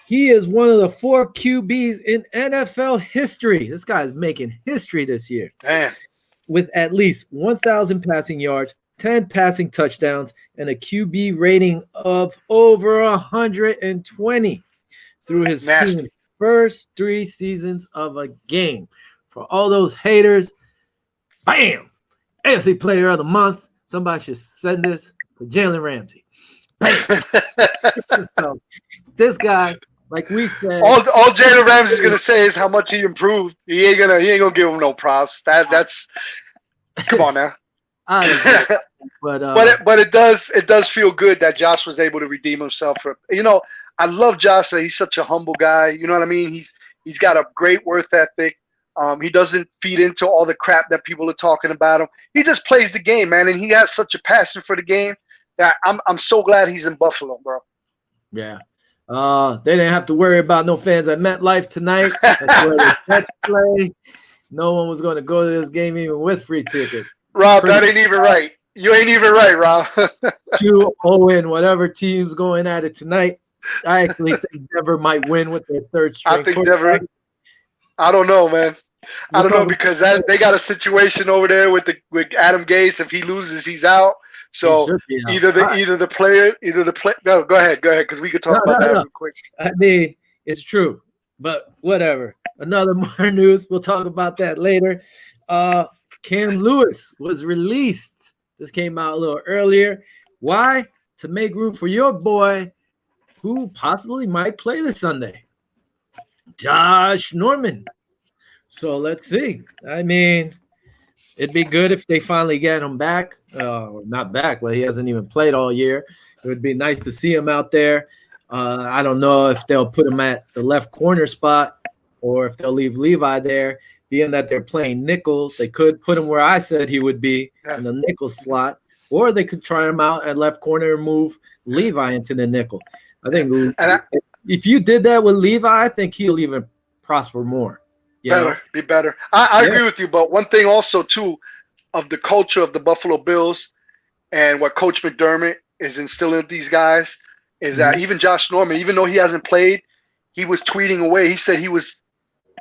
he is one of the 4 QBs in NFL history. This guy is making history this year. Damn. With at least 1,000 passing yards, 10 passing touchdowns, and a QB rating of over 120 through his team's first 3 seasons of a game. For all those haters, bam! AFC Player of the Month. Somebody should send this to Jalen Ramsey. Bam! So, this guy, like we said, all Jalen Ramsey's gonna say is how much he improved. He ain't gonna give him no props. That's come on now. But it does feel good that Josh was able to redeem himself. I love Josh. He's such a humble guy. You know what I mean? He's got a great work ethic. He doesn't feed into all the crap that people are talking about him. He just plays the game, man, and he has such a passion for the game that I'm so glad he's in Buffalo, bro. Yeah. They didn't have to worry about no fans at MetLife tonight. That's where they play. No one was going to go to this game even with free tickets. Rob, that ain't even right. You ain't even right, Rob. 2-0, whatever team's going at it tonight. I actually think Denver might win with their third string. I think Denver. I don't know, man. I don't know because they got a situation over there with Adam Gase. If he loses, he's out. So either the player. No, go ahead, because we could talk about that real quick. I mean, it's true, but whatever. Another more news. We'll talk about that later. Cam Lewis was released. This came out a little earlier. Why? To make room for your boy, who possibly might play this Sunday, Josh Norman. So let's see. I mean, it'd be good if they finally get him back. Not back, but he hasn't even played all year. It would be nice to see him out there. I don't know if they'll put him at the left corner spot or if they'll leave Levi there. Being that they're playing nickel, they could put him where I said he would be in the nickel slot, or they could try him out at left corner and move Levi into the nickel. I think if you did that with Levi, I think he'll even prosper more. Be better. I agree with you, but one thing also too of the culture of the Buffalo Bills and what Coach McDermott is instilling with these guys is that even Josh Norman, even though he hasn't played, he was tweeting away. He said he was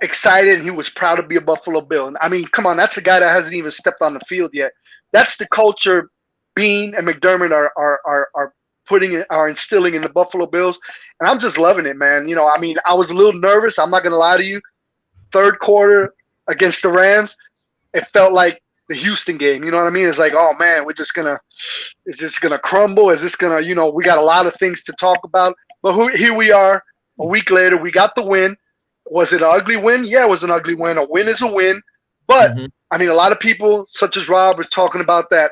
excited and he was proud to be a Buffalo Bill. And I mean, come on, that's a guy that hasn't even stepped on the field yet. That's the culture Bean and McDermott are instilling in the Buffalo Bills, and I'm just loving it, man. I mean, I was a little nervous. I'm not gonna lie to you. Third quarter against the Rams, it felt like the Houston game. You know what I mean? It's like, oh man, is this gonna crumble? Is this gonna, we got a lot of things to talk about. But here we are, a week later, we got the win. Was it an ugly win? Yeah, it was an ugly win. A win is a win. But I mean, a lot of people, such as Rob, were talking about that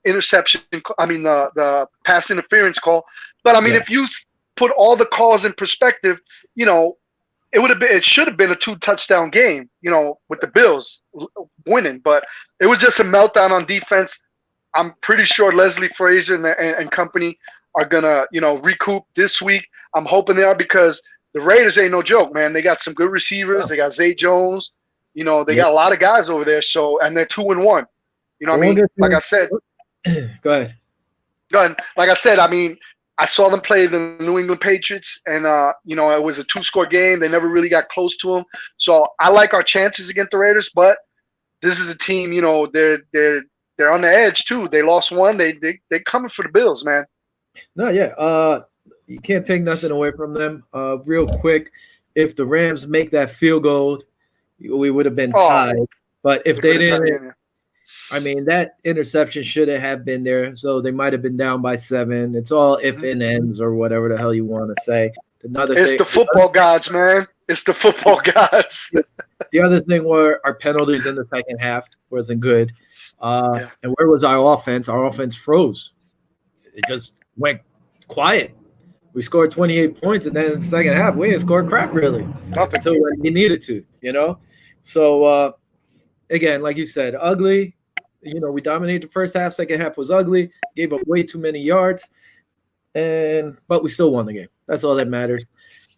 interception. I mean, the pass interference call. But I mean, if you put all the calls in perspective, it should have been a 2-touchdown game, with the Bills winning. But it was just a meltdown on defense. I'm pretty sure Leslie Frazier and company are gonna, recoup this week. I'm hoping they are, because the Raiders ain't no joke, man. They got some good receivers. They got Zay Jones. They got a lot of guys over there. So, and they're 2-1. You know what I mean? Like I said. Go ahead. Like I said, I mean, I saw them play the New England Patriots, and it was a 2-score game. They never really got close to them. So I like our chances against the Raiders, but this is a team. They're on the edge too. They lost one. They coming for the Bills, man. No, yeah. You can't take nothing away from them. Real quick, if the Rams make that field goal, we would have been tied. But if they didn't, I mean, that interception should have been there. So they might have been down by 7. It's all if and ends or whatever the hell you want to say. It's the football gods, man. It's the football gods. The other thing were our penalties in the second half wasn't good. And where was our offense? Our offense froze. It just went quiet. We scored 28 points, and then in the second half, we didn't score crap really. Nothing. Until we needed to, So, again, like you said, ugly. We dominated the first half. Second half was ugly. Gave up way too many yards. but we still won the game. That's all that matters.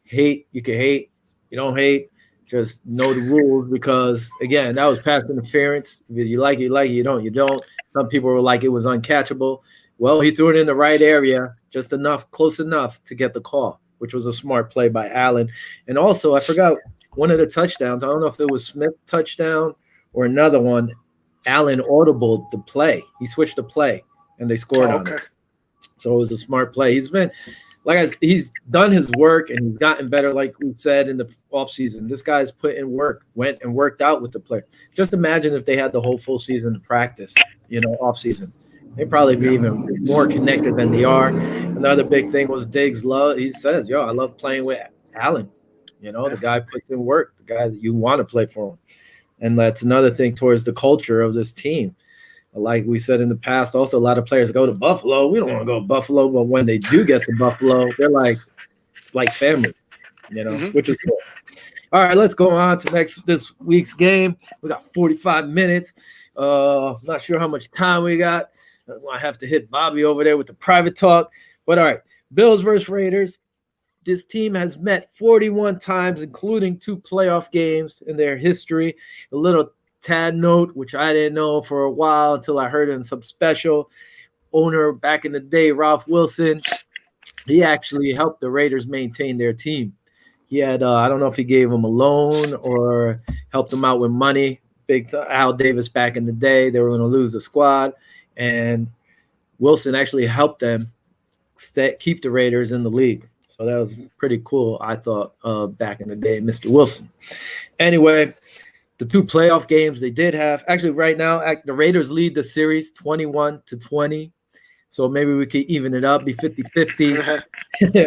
Hate, you can hate. You don't hate. Just know the rules because, again, that was pass interference. If you like it, you like it. You don't, you don't. Some people were like it was uncatchable. Well, he threw it in the right area, just enough, close enough to get the call, which was a smart play by Allen. And also, I forgot one of the touchdowns. I don't know if it was Smith's touchdown or another one. Allen audible the play. He switched the play, and they scored on it. So it was a smart play. He's done his work, and he's gotten better, like we said in the offseason. This guy's put in work, went and worked out with the player. Just imagine if they had the whole full season to practice, offseason. They'd probably be even more connected than they are. Another big thing was Diggs' love. He says, I love playing with Allen. The guy puts in work, the guy that you want to play for him. And that's another thing towards the culture of this team. Like we said in the past, also a lot of players go to Buffalo. We don't want to go to Buffalo, but when they do get to Buffalo, they're like family, which is cool. All right, let's go on to this week's game. We got 45 minutes. Not sure how much time we got. I have to hit Bobby over there with the private talk. But all right, Bills versus Raiders. This team has met 41 times, including 2 playoff games in their history. A little tad note, which I didn't know for a while until I heard it in some special. Owner back in the day, Ralph Wilson, he actually helped the Raiders maintain their team. He had, I don't know if he gave them a loan or helped them out with money. Big Al Davis back in the day, they were going to lose the squad. And Wilson actually helped them keep the Raiders in the league. So that was pretty cool, I thought, back in the day, Mr. Wilson. Anyway, the 2 playoff games they did have. Actually, right now, the Raiders lead the series 21-20. So maybe we could even it up, be 50-50.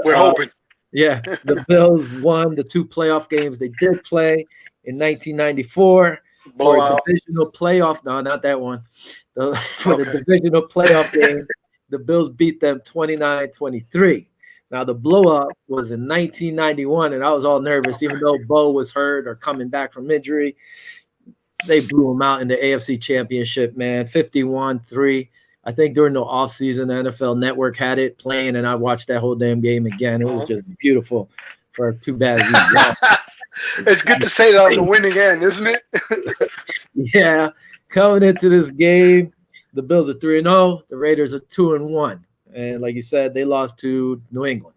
We're hoping. Yeah, the Bills won the 2 playoff games they did play in 1994 for a divisional playoff. No, not that one. The divisional playoff game, the Bills beat them 29-23. Now, the blow-up was in 1991, and I was all nervous, even though Bo was hurt or coming back from injury. They blew him out in the AFC Championship, man, 51-3. I think during the offseason, the NFL Network had it playing, and I watched that whole damn game again. It was just beautiful. For too bad. It's good to say that on the winning end, isn't it? Yeah. Coming into this game, the Bills are 3-0. The Raiders are 2-1. And like you said, they lost to New England.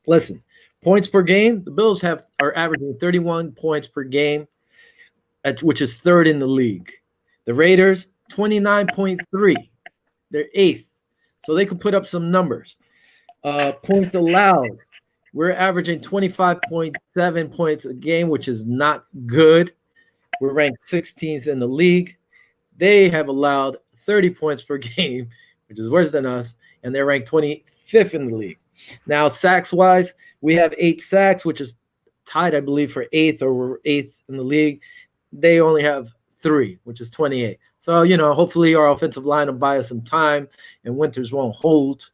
Listen, points per game, the Bills are averaging 31 points per game, which is 3rd in the league. The Raiders, 29.3. They're 8th. So they could put up some numbers. Points allowed, we're averaging 25.7 points a game, which is not good. We're ranked 16th in the league. They have allowed 30 points per game, which is worse than us, and they're ranked 25th in the league. Now, sacks-wise, we have 8 sacks, which is tied, I believe, for 8th, or we're 8th in the league. They only have 3, which is 28. So, hopefully our offensive line will buy us some time, and Winters won't hold.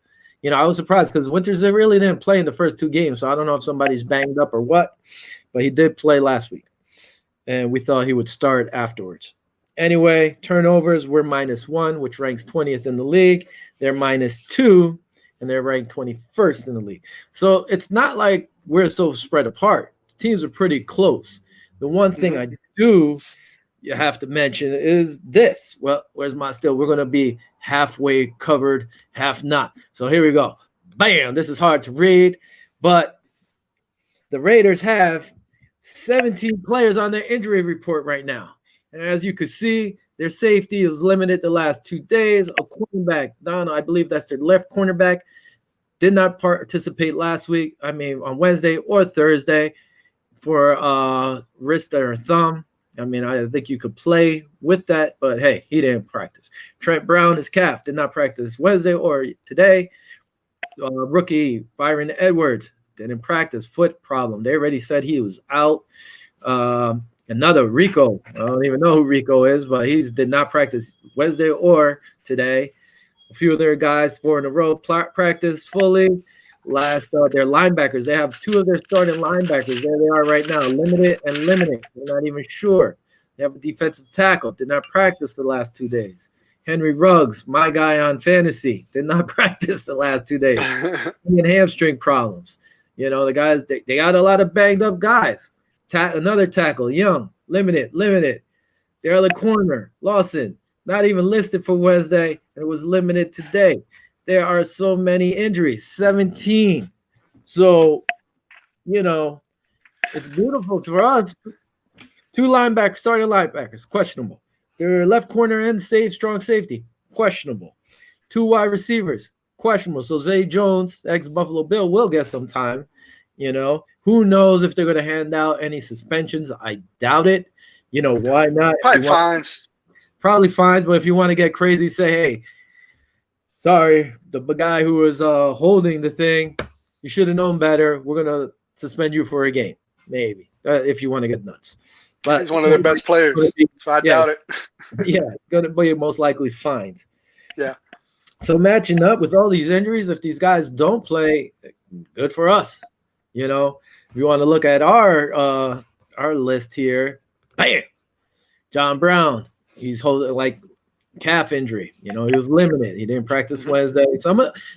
I was surprised because Winters really didn't play in the first 2 games, so I don't know if somebody's banged up or what, but he did play last week, and we thought he would start afterwards. Anyway, turnovers, we're -1, which ranks 20th in the league. They're -2, and they're ranked 21st in the league. So it's not like we're so spread apart. The teams are pretty close. The one thing I do you have to mention is this. Well, where's my still? We're going to be halfway covered, half not. So here we go. Bam! This is hard to read, but the Raiders have 17 players on their injury report right now. And as you can see, their safety is limited the last 2 days. A cornerback, I believe that's their left cornerback, did not participate last week. On Wednesday or Thursday for wrist or thumb. I think you could play with that, but hey, he didn't practice. Trent Brown, his calf, did not practice Wednesday or today. Rookie Byron Edwards didn't practice, foot problem. They already said he was out. Another Rico, I don't even know who Rico is, but he did not practice Wednesday or today. A few of their guys, 4 in a row, practiced fully. Their linebackers, they have 2 of their starting linebackers. There they are right now, limited and limited. They're not even sure. They have a defensive tackle, did not practice the last 2 days. Henry Ruggs, my guy on fantasy, did not practice the last 2 days. He had hamstring problems. You know, the guys, they got a lot of banged up guys. Another tackle, Young, limited. Their other corner, Lawson, not even listed for Wednesday, and it was limited today. There are so many injuries, 17. So, you know, it's beautiful for us. 2 linebackers, starting linebackers, questionable. Their left corner and strong safety, questionable. 2 wide receivers, questionable. So Zay Jones, ex-Buffalo Bill, will get some time. You know, who knows if they're going to hand out any suspensions? I doubt it. You know, why not? Probably fines. Probably fines, but if you want to get crazy, say, hey, sorry, the guy who was holding the thing, you should have known better. We're going to suspend you for a game, maybe, if you want to get nuts. But he's one of their best players, so I doubt it. Yeah, it's going to be most likely fines. Yeah. So matching up with all these injuries, if these guys don't play, good for us. You know, if you want to look at our list here, bam, John Brown, he's holding like calf injury. You know, he was limited. He didn't practice Wednesday.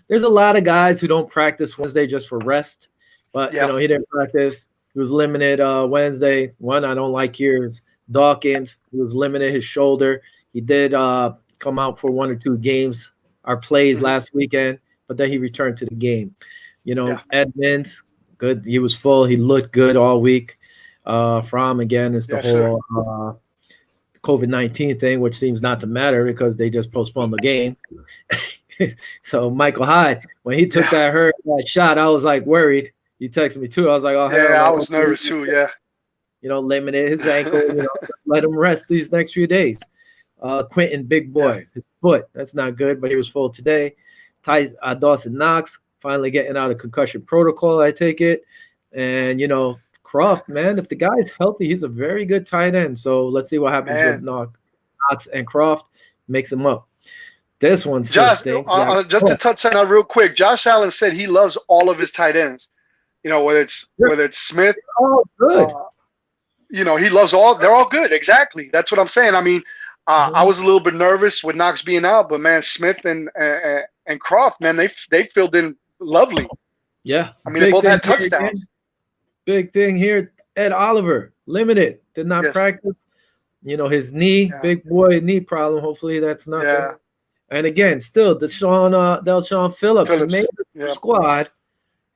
There's a lot of guys who don't practice Wednesday just for rest, but you know, he didn't practice. He was limited Wednesday. One I don't like here is Dawkins. He was limited his shoulder. He did come out for 1 or 2 games, our plays last weekend, but then he returned to the game. You know, Edmonds, good. He was full. He looked good all week. Fran, again, is the whole COVID-19 thing, which seems not to matter because they just postponed the game. So Michael Hyde, when he took that shot, I was like worried. You texted me too. I was like, oh, I was nervous too. Yeah. You know, limited his ankle. You know, let him rest these next few days. Quentin, big boy, his foot. That's not good, but he was full today. Dawson Knox finally getting out of concussion protocol, I take it. And, you know, Croft, man, if the guy's healthy, he's a very good tight end. So let's see what happens with Knox and Croft. Makes him up. This one still stinks. Just to touch on that real quick, Josh Allen said he loves all of his tight ends. You know, whether it's Smith. Oh, good. You know, he loves all. They're all good. Exactly. That's what I'm saying. I mean, I was a little bit nervous with Knox being out, but man, Smith and Croft, man, they filled in lovely. Yeah. I mean, they both had touchdowns. Big thing here. Ed Oliver, limited, did not practice. You know, his knee, big boy knee problem. Hopefully that's nothing. Yeah. And again, still, Delshon Phillips made the squad,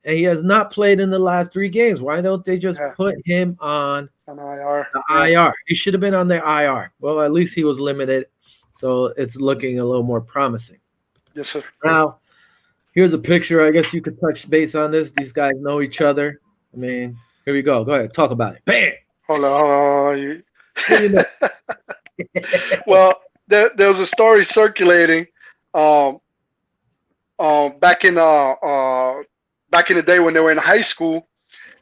and he has not played in the last 3 games. Why don't they just put him on IR? IR. He should have been on their IR. Well, at least he was limited, so it's looking a little more promising. Yes, sir. Now, here's a picture. I guess you could touch base on this. These guys know each other. I mean, here we go. Go ahead, talk about it. Bam. Hold on. Well, there was a story circulating back in the day when they were in high school.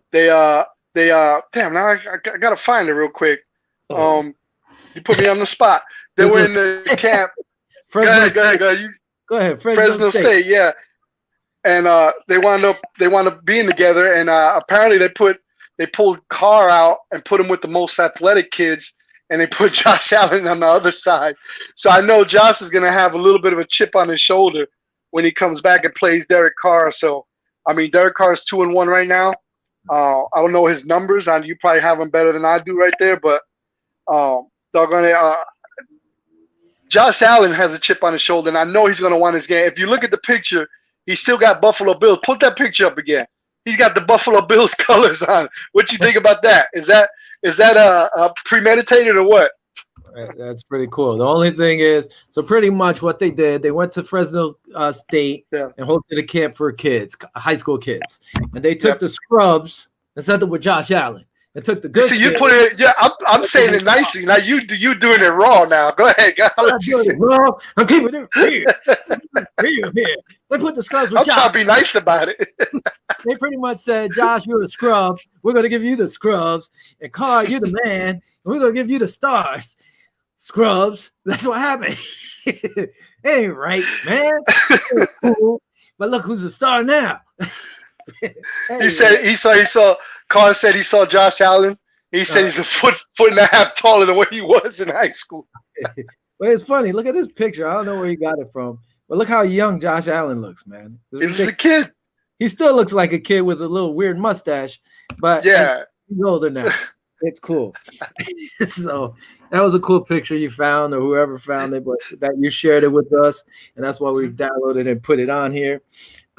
They damn, now I gotta find it real quick. You put me on the spot. They were in the camp. Go ahead. Go ahead. Fresno State, yeah. And they wound up being together, and apparently they pulled Carr out and put him with the most athletic kids, and they put Josh Allen on the other side. So I know Josh is going to have a little bit of a chip on his shoulder when he comes back and plays Derek Carr. So, I mean, Derek Carr is 2-1 right now. I don't know his numbers. You probably have them better than I do right there, but Josh Allen has a chip on his shoulder, and I know he's going to want his game. If you look at the picture, he's still got Buffalo Bills. Put that picture up again. He's got the Buffalo Bills colors on. What you think about that? Is that premeditated or what? That's pretty cool. The only thing is, so pretty much what they did, they went to Fresno State and hosted a camp for kids, high school kids, and they took the scrubs and sent them with Josh Allen. And took the good. See, you put it. Yeah, I'm saying it nicely. Now you doing it raw. Now go ahead. I'm keeping it real. They put the scrubs with Josh. I'm trying to be nice about it. They pretty much said, Josh, you're the scrub. We're going to give you the scrubs. And Carr, you're the man. And we're going to give you the stars. Scrubs. That's what happened. It ain't right, man. Cool. But look who's the star now. He said he saw Carr said he saw Josh Allen. He said he's a foot and a half taller than what he was in high school. But it's funny. Look at this picture. I don't know where he got it from, but look how young Josh Allen looks, man. He was a kid. He still looks like a kid with a little weird mustache, but Yeah, he's older now. It's cool. So that was a cool picture you found, or whoever found it, but that you shared it with us, and that's why we downloaded and put it on here.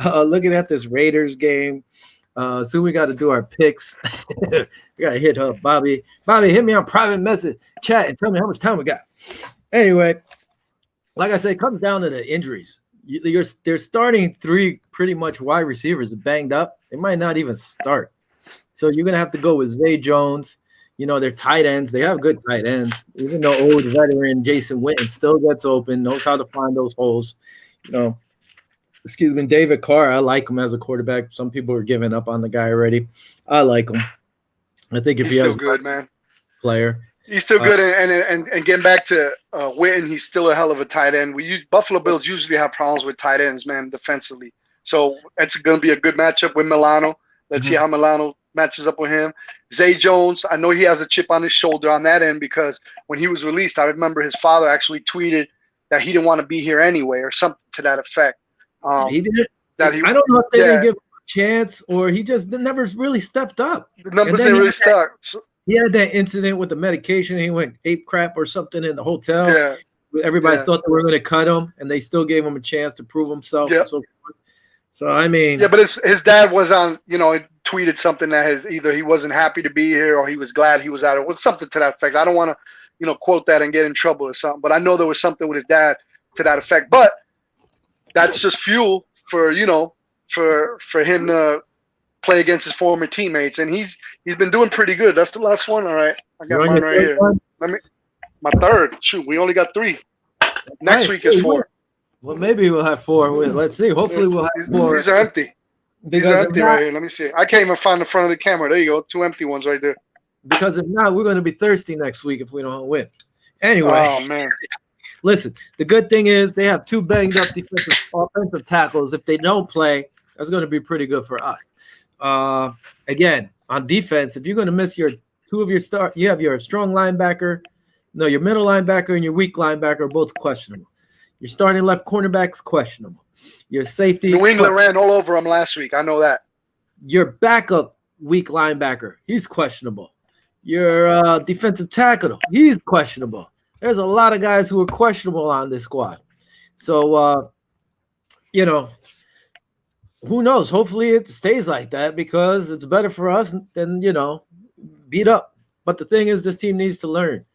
Looking at this Raiders game. Soon we got to do our picks. We got to hit up Bobby. Bobby, hit me on private message chat and tell me how much time we got. Anyway, like I said, it comes down to the injuries. They're starting 3 pretty much wide receivers banged up. They might not even start. So you're going to have to go with Zay Jones. You know, they're tight ends. They have good tight ends. Even though old veteran Jason Witten still gets open, knows how to find those holes. You know, excuse me, David Carr, I like him as a quarterback. Some people are giving up on the guy already. I like him. I think if he's still good, man. Player. He's still good, and getting back to Witten, he's still a hell of a tight end. Buffalo Bills usually have problems with tight ends, man, defensively. So it's going to be a good matchup with Milano. Let's see how Milano matches up with him. Zay Jones, I know he has a chip on his shoulder on that end because when he was released, I remember his father actually tweeted that he didn't want to be here anyway or something to that effect. He did. I don't know if they didn't give him a chance or he just never really stepped up. The numbers didn't really stuck. He had that incident with the medication. He went ape crap or something in the hotel. Yeah. Everybody thought they were going to cut him, and they still gave him a chance to prove himself. And so forth. So, I mean. Yeah, but his dad was on, tweeted something that either he wasn't happy to be here or he was glad he was out. It was something to that effect. I don't want to, quote that and get in trouble or something. But I know there was something with his dad to that effect. But that's just fuel for, for him to play against his former teammates, and he's been doing pretty good. That's the last one. All right, I got mine right here. My third. Shoot, we only got 3. Next week is 4. Well, maybe we'll have 4. Let's see. Hopefully, we'll have 4. These are empty. These are empty right here. Let me see. I can't even find the front of the camera. There you go. 2 empty ones right there. Because if not, we're going to be thirsty next week if we don't win. Anyway. Oh man. Listen, the good thing is they have 2 banged up offensive tackles. If they don't play, that's going to be pretty good for us. Again, on defense, if you're going to miss your 2 of your start, you have your strong linebacker, your middle linebacker and your weak linebacker are both questionable. Your starting left cornerback's questionable. Your safety. New England ran all over him last week. I know that. Your backup weak linebacker, he's questionable. Your defensive tackle, he's questionable. There's a lot of guys who are questionable on this squad. So, who knows? Hopefully it stays like that because it's better for us than, beat up. But the thing is, this team needs to learn.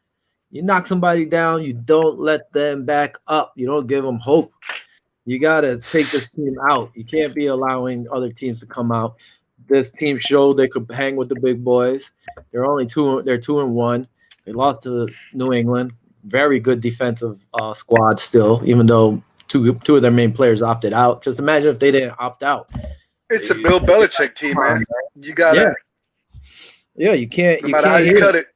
You knock somebody down, you don't let them back up. You don't give them hope. You got to take this team out. You can't be allowing other teams to come out. This team showed they could hang with the big boys. They're 2-1. They lost to New England. Very good defensive squad still, even though two of their main players opted out. Just imagine if they didn't opt out. It's a Bill Belichick team, man. You got to. Yeah, you can't. No matter how you cut it.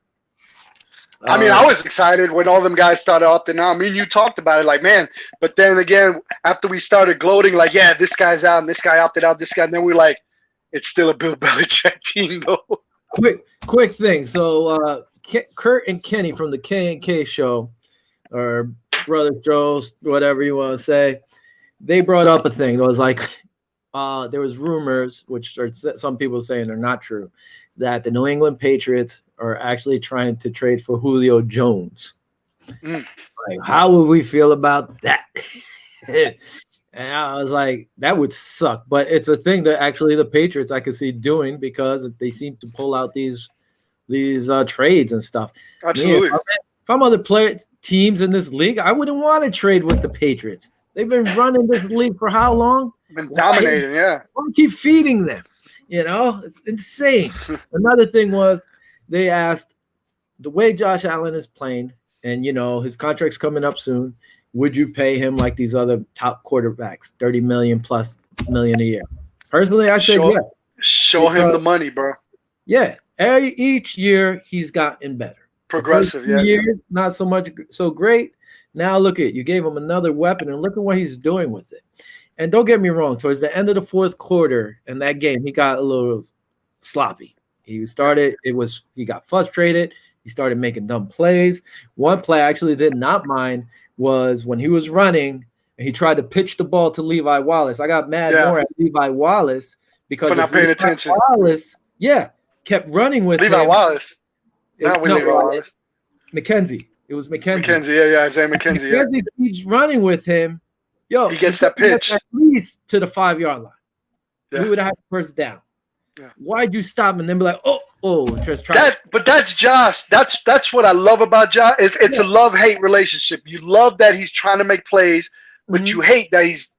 I mean, I was excited when all them guys started opting out. I mean, you talked about it like, man. But then again, after we started gloating, like, yeah, this guy's out and this guy opted out, this guy. And then we're like, it's still a Bill Belichick team, though. Quick thing. So Kurt and Kenny from the K&K show, or Brother Joe's, whatever you want to say, they brought up a thing. It was like there was rumors, which are some people saying are not true, that the New England Patriots are actually trying to trade for Julio Jones. Like, how would we feel about that? And I was like, that would suck. But it's a thing that actually the Patriots I could see doing because they seem to pull out these trades and stuff. Absolutely. If I'm other teams in this league, I wouldn't want to trade with the Patriots. They've been running this league for how long? Been dominating, yeah. Why keep feeding them? It's insane. Another thing was they asked the way Josh Allen is playing, and his contract's coming up soon. Would you pay him like these other top quarterbacks, $30 million plus million a year? Personally, I said yeah. Show him the money, bro. Yeah, each year he's gotten better. Progressive, yeah. Years, not so much so great. Now look at you gave him another weapon, and look at what he's doing with it. And don't get me wrong, towards the end of the fourth quarter in that game, he got a little sloppy. He got frustrated. He started making dumb plays. One play I actually did not mind was when he was running and he tried to pitch the ball to Levi Wallace. I got mad more at Levi Wallace because for not paying attention. Wallace, kept running with Levi him. Wallace. Not with Levi Wallace. McKenzie. It was McKenzie. Isaiah McKenzie. McKenzie keeps running with him. Yo, he gets that pitch at least to the 5-yard line. Yeah. We would have had the first down. Yeah. Why'd you stop and then be like, just try that? But that's Josh. That's what I love about Josh. It's a love-hate relationship. You love that he's trying to make plays, but you hate that he's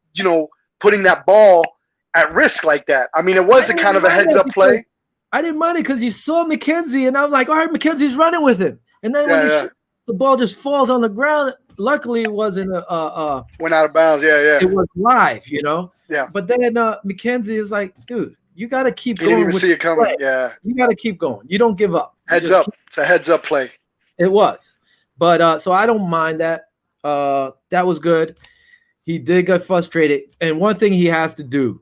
putting that ball at risk like that. I mean, it was a kind of a heads-up play. I didn't mind it because you saw McKenzie, and I'm like, all right, McKenzie's running with him, and then when the ball just falls on the ground. Luckily, it wasn't went out of bounds. It was live, Yeah. But then McKenzie is like, dude, you got to keep going. Didn't even see it coming. Play. Yeah. You got to keep going. You don't give up. Heads up. It's a heads up play. It was, but so I don't mind that. That was good. He did get frustrated, and one thing he has to do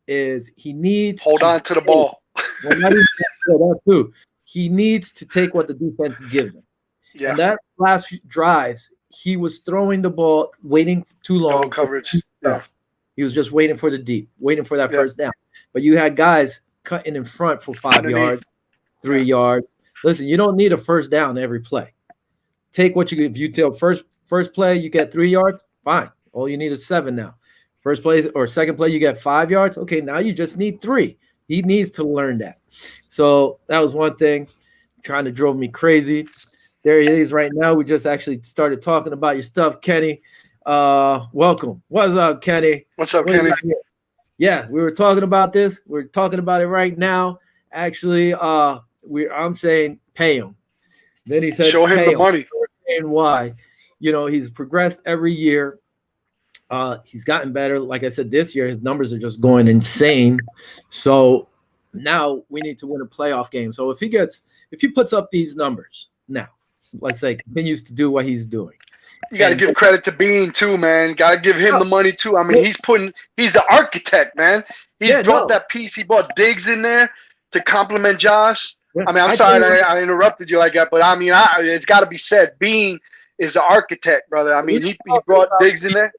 is he needs hold on to the ball. That too. He needs to take what the defense gives him. Yeah. And that last few drives, he was throwing the ball, waiting too long. No coverage. Yeah. He was just waiting for the deep, waiting for that first down. But you had guys cutting in front for 5 yards, 3 yards. Listen, you don't need a first down every play. Take what you if you tell first play you get 3 yards, fine. All you need is 7 now. First play or second play you get 5 yards. Okay, now you just need 3. He needs to learn that. So that was one thing trying to drove me crazy. There he is right now. We just actually started talking about your stuff, Kenny. Welcome. What's up, Kenny? What's up, Kenny? Yeah, we were talking about this. We're talking about it right now. Actually, I'm saying pay him. Then he said, show him the money. We're saying why. He's progressed every year. He's gotten better. Like I said, this year his numbers are just going insane. So now we need to win a playoff game. So if he puts up these numbers now, let's say continues to do what he's doing. You got to give credit to Bean too, man. Got to give him the money too. I mean, he's the architect, man. He brought that piece. He brought Diggs in there to complement Josh. Yeah. I mean, I'm sorry I interrupted you like that, but I mean, it's got to be said. Bean is the architect, brother. I mean, he brought Diggs in there.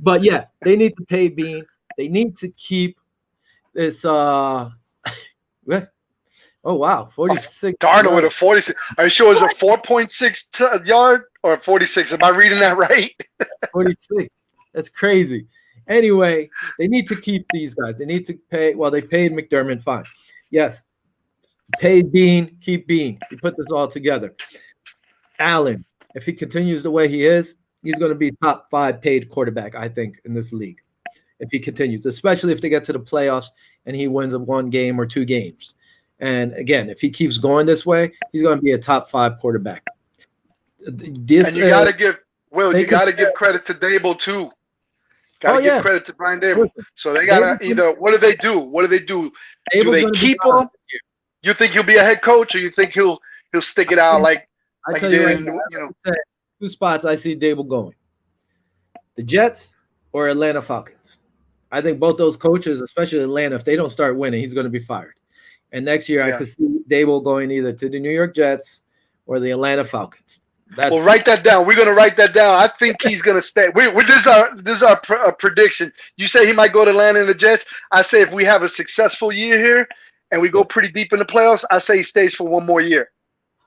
But yeah, they need to pay Bean. They need to keep this. Oh wow, 46. Darnold with a 46. Are you sure it's a 4.6 yard or 46? Am I reading that right? 46. That's crazy. Anyway, they need to keep these guys. They need to pay. Well, they paid McDermott. Fine. Yes. Paid Bean. Keep Bean. We put this all together. Allen, if he continues the way he is, he's going to be top 5 paid quarterback, I think, in this league. If he continues, especially if they get to the playoffs and he wins 1 game or 2 games. And again, if he keeps going this way, he's going to be a top 5 quarterback. And you got to give credit to Dable too. Got to give credit to Brian Dable. So they got to either what do they do? Do they keep him? You think he'll be a head coach, or you think he'll stick it out like he did? Two spots I see Dable going: the Jets or Atlanta Falcons. I think both those coaches, especially Atlanta, if they don't start winning, he's going to be fired. And next year, I could see Dable going either to the New York Jets or the Atlanta Falcons. Well, write that down. We're going to write that down. I think he's going to stay. This is our prediction. You say he might go to Atlanta and the Jets. I say if we have a successful year here and we go pretty deep in the playoffs, I say he stays for 1 more year.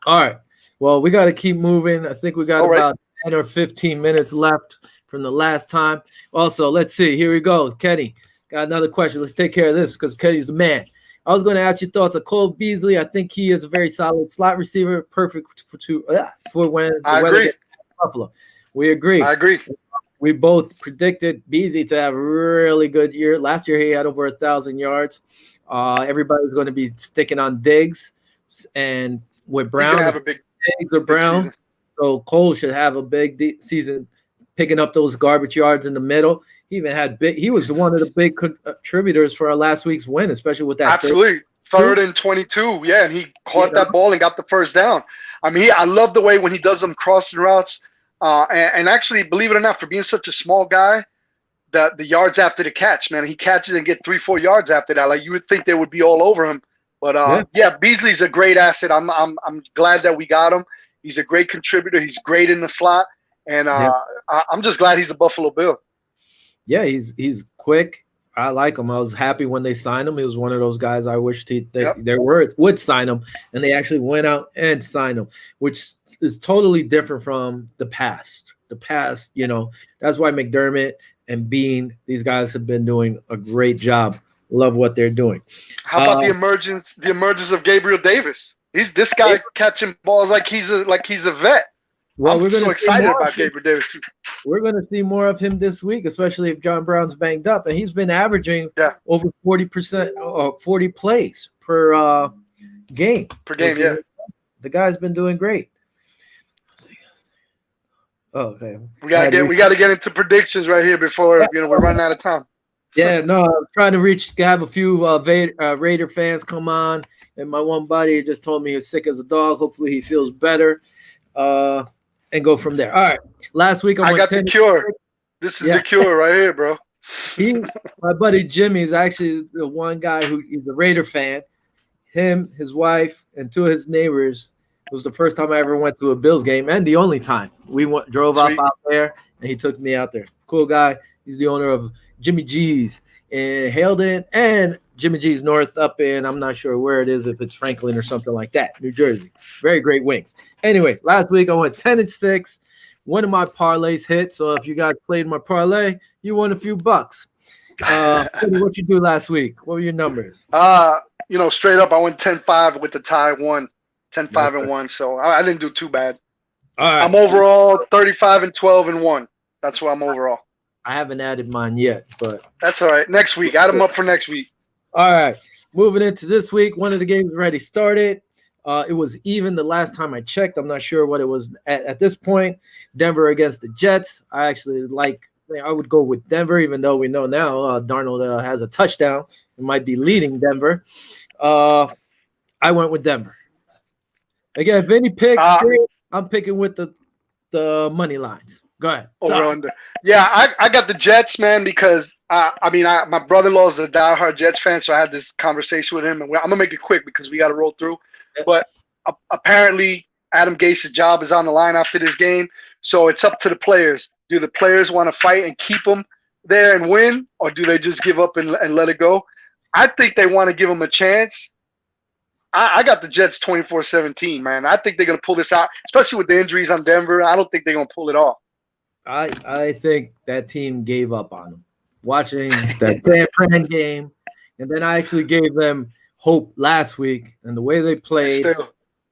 All right. Well, we got to keep moving. I think we got about 10 or 15 minutes left from the last time. Also, let's see. Here we go. Kenny, got another question. Let's take care of this because Kenny's the man. I was going to ask your thoughts on Cole Beasley. I think he is a very solid slot receiver, perfect for when the weather gets Buffalo. We agree. I agree. We both predicted Beasley to have a really good year. Last year, he had over 1,000 yards. Everybody's going to be sticking on Diggs, and with Brown, have a big Diggs or Brown. Season. So Cole should have a big season, picking up those garbage yards in the middle. He even had he was one of the big contributors for our last week's win, especially with that. Absolutely. 3rd and 22. Yeah, and he caught that ball and got the first down. I mean, I love the way when he does them crossing routes. And actually, believe it or not, for being such a small guy, the yards after the catch, man, he catches and get 3-4 yards after that. Like you would think they would be all over him, But yeah, Beasley's a great asset. I'm glad that we got him. He's a great contributor. He's great in the slot, and I'm just glad he's a Buffalo Bill. Yeah, he's quick. I like him. I was happy when they signed him. He was one of those guys I wished they would sign him, and they actually went out and signed him, which is totally different from the past. The past, that's why McDermott and Bean, these guys have been doing a great job. Love what they're doing. How about the emergence of Gabriel Davis? This guy catching balls like he's a vet. Well, we're so excited about Gabriel Davis too. We're going to see more of him this week, especially if John Brown's banged up, and he's been averaging over 40% or 40 plays per game. Per game, yeah. The guy's been doing great. Oh, okay. We got to get into predictions right here before we're running out of time. Yeah, no, I'm trying to have a few Raider fans come on, and my one buddy just told me he's sick as a dog. Hopefully he feels better, and go from there. All right, last week I got the cure. This is the cure right here, bro. My buddy Jimmy is actually the one guy he's a Raider fan. Him, his wife, and two of his neighbors. It was the first time I ever went to a Bills game, and the only time we drove up out there, and he took me out there. Cool guy. He's the owner of Jimmy G's in Haledon and Jimmy G's North up in, I'm not sure where it is, if it's Franklin or something like that, New Jersey. Very great wings. Anyway, last week I went 10-6. One of my parlays hit, so if you guys played my parlay, you won a few bucks. What you do last week? What were your numbers? Straight up, I went 10-5 with the tie 1, 10-5-1, so I didn't do too bad. All right. I'm overall 35-12-1. That's what I'm overall. I haven't added mine yet, but that's all right. Next week, add them up for next week. All right, moving into this week, one of the games already started. It was even the last time I checked. I'm not sure what it was at this point. Denver against the Jets. I would go with Denver, even though we know now Darnold has a touchdown and might be leading Denver. I went with Denver. Again, Vinny picks. I'm picking with the money lines. Go ahead. Over under. Yeah, I got the Jets, man, because my brother-in-law is a diehard Jets fan, so I had this conversation with him, and I'm gonna make it quick because we got to roll through. But apparently, Adam Gase's job is on the line after this game, so it's up to the players. Do the players want to fight and keep them there and win, or do they just give up and let it go? I think they want to give them a chance. I got the Jets 24-17, man. I think they're gonna pull this out, especially with the injuries on Denver. I don't think they're gonna pull it off. I think that team gave up on them. Watching that San Fran game, and then I actually gave them hope last week, and the way they played,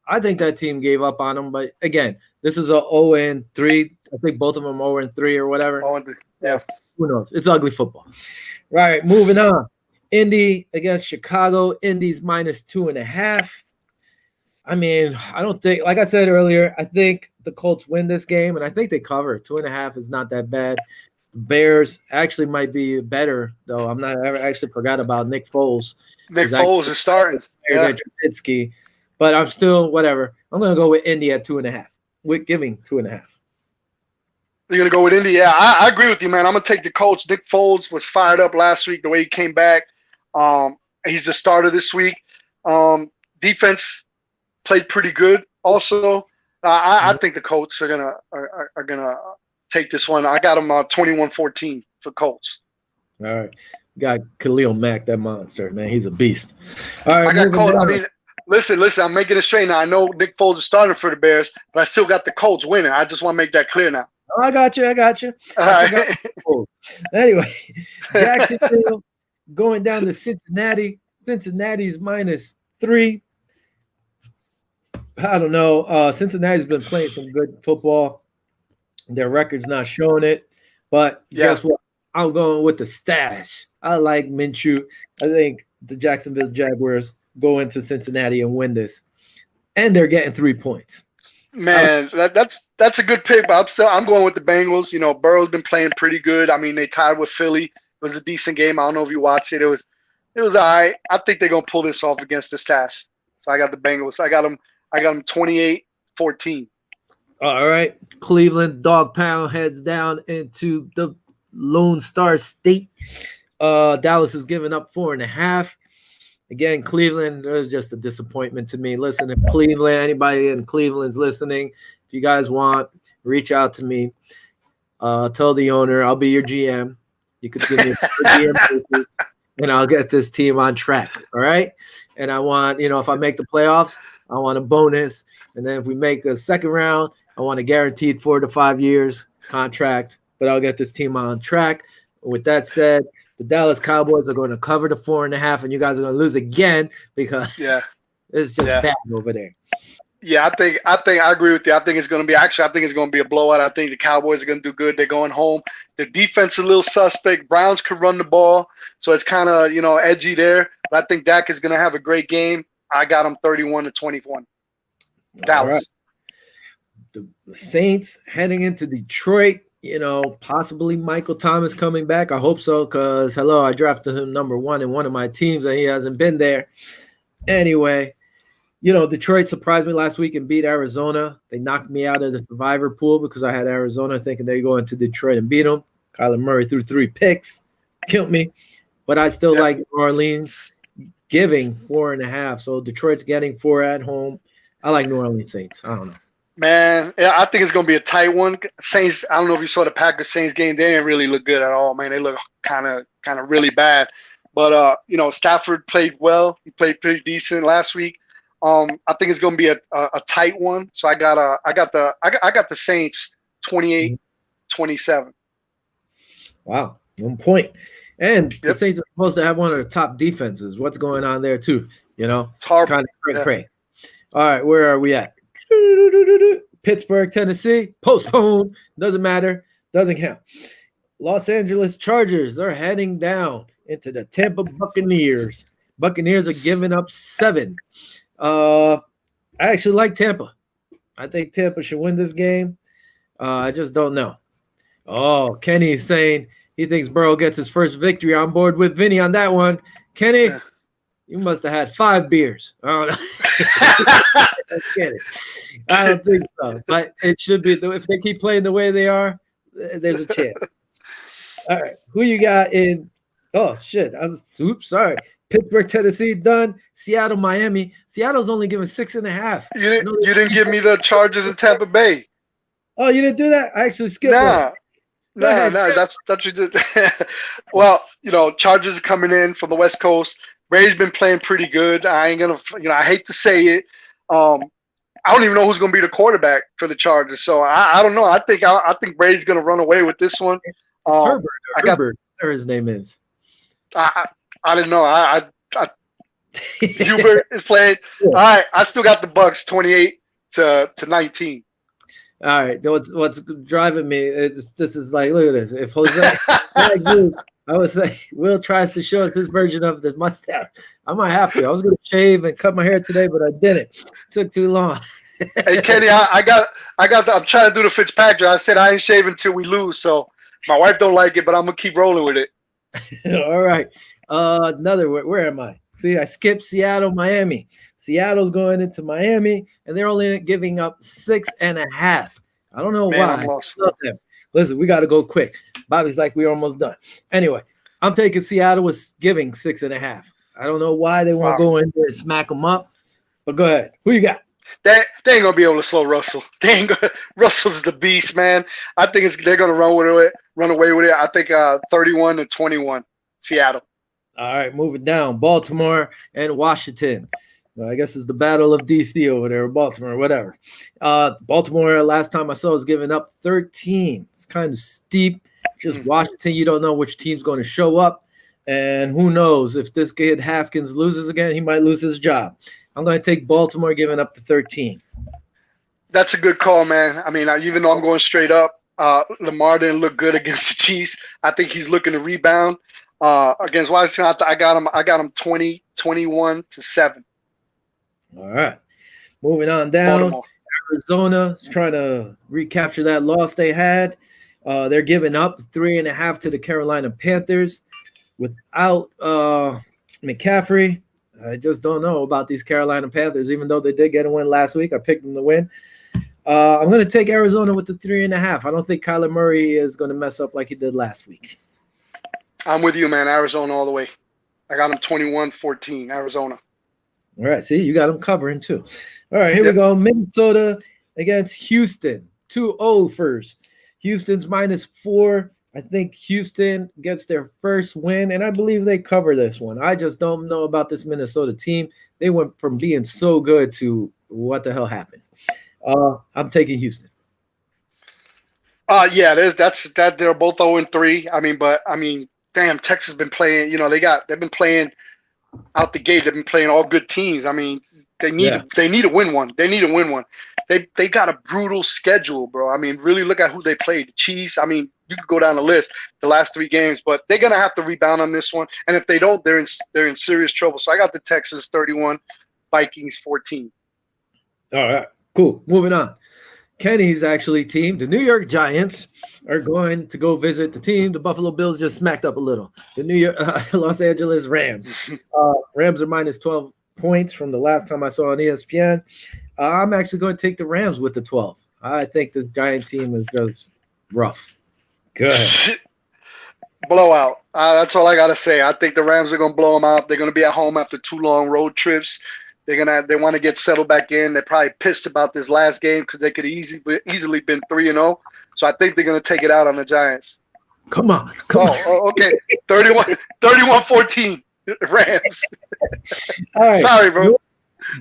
I think that team gave up on them. But again, this is a 0-3. I think both of them 0-3 or whatever. Yeah. Who knows? It's ugly football. Right, moving on. Indy against Chicago. Indy's -2.5. I mean, I don't think, like I said earlier, I think the Colts win this game, and I think they cover. 2.5 is not that bad. The Bears actually might be better, though. I actually forgot about Nick Foles. Nick Foles is starting. Yeah. But I'm still, whatever. I'm going to go with Indy at 2.5. With giving 2.5. You're going to go with Indy? Yeah, I agree with you, man. I'm going to take the Colts. Nick Foles was fired up last week, the way he came back. He's the starter this week. Defense played pretty good also. I think the Colts are gonna take this one. I got them 21-14 for Colts. All right. Got Khalil Mack, that monster, man. He's a beast. All right. I got Colts. I mean, listen, I'm making it straight now. I know Nick Foles is starting for the Bears, but I still got the Colts winning. I just want to make that clear now. Oh, I got you. All right. Anyway, Jacksonville going down to Cincinnati. Cincinnati's -3. I don't know. Cincinnati's been playing some good football. Their record's not showing it. But guess what? I'm going with the stash. I like Minshew. I think the Jacksonville Jaguars go into Cincinnati and win this. And they're getting 3 points. Man, that's a good pick, but I'm going with the Bengals. Burrow's been playing pretty good. I mean, they tied with Philly. It was a decent game. I don't know if you watched it. It was all right. I think they're gonna pull this off against the stash. So I got the Bengals. I got them 28-14. All right. Cleveland Dog Pound heads down into the Lone Star State. Dallas is giving up 4.5. Again, Cleveland is just a disappointment to me. Listen, if Cleveland, anybody in Cleveland's listening, if you guys want, reach out to me. Tell the owner I'll be your GM. You could give me a GM basis, and I'll get this team on track. All right. And I want, if I make the playoffs, I want a bonus. And then if we make the second round, I want a guaranteed 4 to 5 years contract. But I'll get this team on track. With that said, the Dallas Cowboys are going to cover the 4.5, and you guys are going to lose again because it's just bad over there. Yeah, I think I agree with you. I think it's going to be a blowout. I think the Cowboys are going to do good. They're going home. Their defense is a little suspect. Browns could run the ball, so it's kind of edgy there. But I think Dak is going to have a great game. I got him 31-21. Dallas. Right. The Saints heading into Detroit. Possibly Michael Thomas coming back. I hope so because, I drafted him number 1 in one of my teams, and he hasn't been there. Anyway, Detroit surprised me last week and beat Arizona. They knocked me out of the survivor pool because I had Arizona thinking they'd go into Detroit and beat them. Kyler Murray threw 3 picks, killed me. But I still like New Orleans giving 4.5. So Detroit's getting 4 at home. I like New Orleans Saints. I don't know. Man, I think it's going to be a tight one. Saints, I don't know if you saw the Packers-Saints game. They didn't really look good at all, man. They look kind of really bad. But, Stafford played well. He played pretty decent last week. I think it's going to be a tight one. So I got the Saints 28-27. Wow, 1 point. And the Saints are supposed to have one of the top defenses. What's going on there too? It's hard. Kind of cray. All right, where are we at? Pittsburgh, Tennessee. Postpone. Doesn't matter. Doesn't count. Los Angeles Chargers are heading down into the Tampa Buccaneers. Buccaneers are giving up 7. I actually like Tampa. I think Tampa should win this game. I just don't know. Oh, Kenny's saying he thinks Burrow gets his first victory. On board with Vinny on that one. Kenny, you must have had 5 beers. I don't know. I don't think so. But it should be. If they keep playing the way they are, there's a chance. All right. Who you got in? Oh, shit. Sorry. Pittsburgh, Tennessee, done. Seattle, Miami. Seattle's only giving 6.5. You didn't give me the Chargers in Tampa Bay. Oh, you didn't do that? I actually skipped one. No, that's what you did. Well, Chargers are coming in from the West Coast. Brady's been playing pretty good. I ain't gonna, I hate to say it. I don't even know who's gonna be the quarterback for the Chargers. So I don't know. I think Brady's gonna run away with this one. It's Herbert. Whatever his name is. I didn't know. Hubert is playing. Yeah. All right, I still got the Bucks 28-19. All right, what's driving me? This is like, look at this. If Jose, I would say Will tries to show us his version of the mustache. I might have to. I was going to shave and cut my hair today, but I didn't. It took too long. Hey Kenny, I'm trying to do the Fitzpatrick. I said I ain't shaving until we lose, so my wife don't like it, but I'm gonna keep rolling with it. All right. Where am I? See, I skipped Seattle, Miami. Seattle's going into Miami, and they're only giving up 6.5. I don't know why. I'm lost. Listen, we got to go quick. Bobby's like, we're almost done. Anyway, I'm taking Seattle with giving 6.5. I don't know why they won't go in there and smack them up, but go ahead. Who you got? They ain't gonna be able to slow Russell. Russell's the beast, man. I think they're gonna run away with it. I think 31-21, Seattle. All right, moving down. Baltimore and Washington. I guess it's the battle of DC over there, Baltimore, whatever. Baltimore, last time I saw, was giving up 13. It's kind of steep. Just Washington, you don't know which team's going to show up. And who knows, if this kid Haskins loses again, he might lose his job. I'm going to take Baltimore giving up the 13. That's a good call, man. I mean, even though I'm going straight up, Lamar didn't look good against the Chiefs. I think he's looking to rebound. Against Washington, I got him 20-21-7. All right. Moving on down. Baltimore. Arizona is trying to recapture that loss they had. They're giving up 3.5 to the Carolina Panthers without McCaffrey. I just don't know about these Carolina Panthers, even though they did get a win last week. I picked them to win. I'm going to take Arizona with the 3.5. I don't think Kyler Murray is going to mess up like he did last week. I'm with you, man. Arizona all the way. I got them 21-14, Arizona. All right, see, you got them covering too. All right, here we go. Minnesota against Houston. 2-0 first. Houston's -4. I think Houston gets their first win, and I believe they cover this one. I just don't know about this Minnesota team. They went from being so good to what the hell happened. I'm taking Houston. Yeah, that's that. They're both 0-3. Damn, Texas been playing. They've been playing out the gate. They've been playing all good teams. I mean, they need to win one. They need to win one. They got a brutal schedule, bro. I mean, really look at who they played. The Chiefs. I mean, you could go down the list, the last 3 games, but they're gonna have to rebound on this one. And if they don't, they're in serious trouble. So I got the Texans 31, Vikings 14. All right, cool. Moving on. Kenny's actually team, the New York Giants, are going to go visit the team the Buffalo Bills just smacked up a little. The New York, Los Angeles Rams. Rams are -12 points from the last time I saw on ESPN. I'm actually going to take the Rams with the 12. I think the Giant team is just rough. Good. Blowout. That's all I got to say. I think the Rams are going to blow them out. They're going to be at home after 2 long road trips. They want to get settled back in. They're probably pissed about this last game because they could easily been 3-0. So I think they're going to take it out on the Giants. Come on. Okay. 31-14 Rams. All right. Sorry, bro.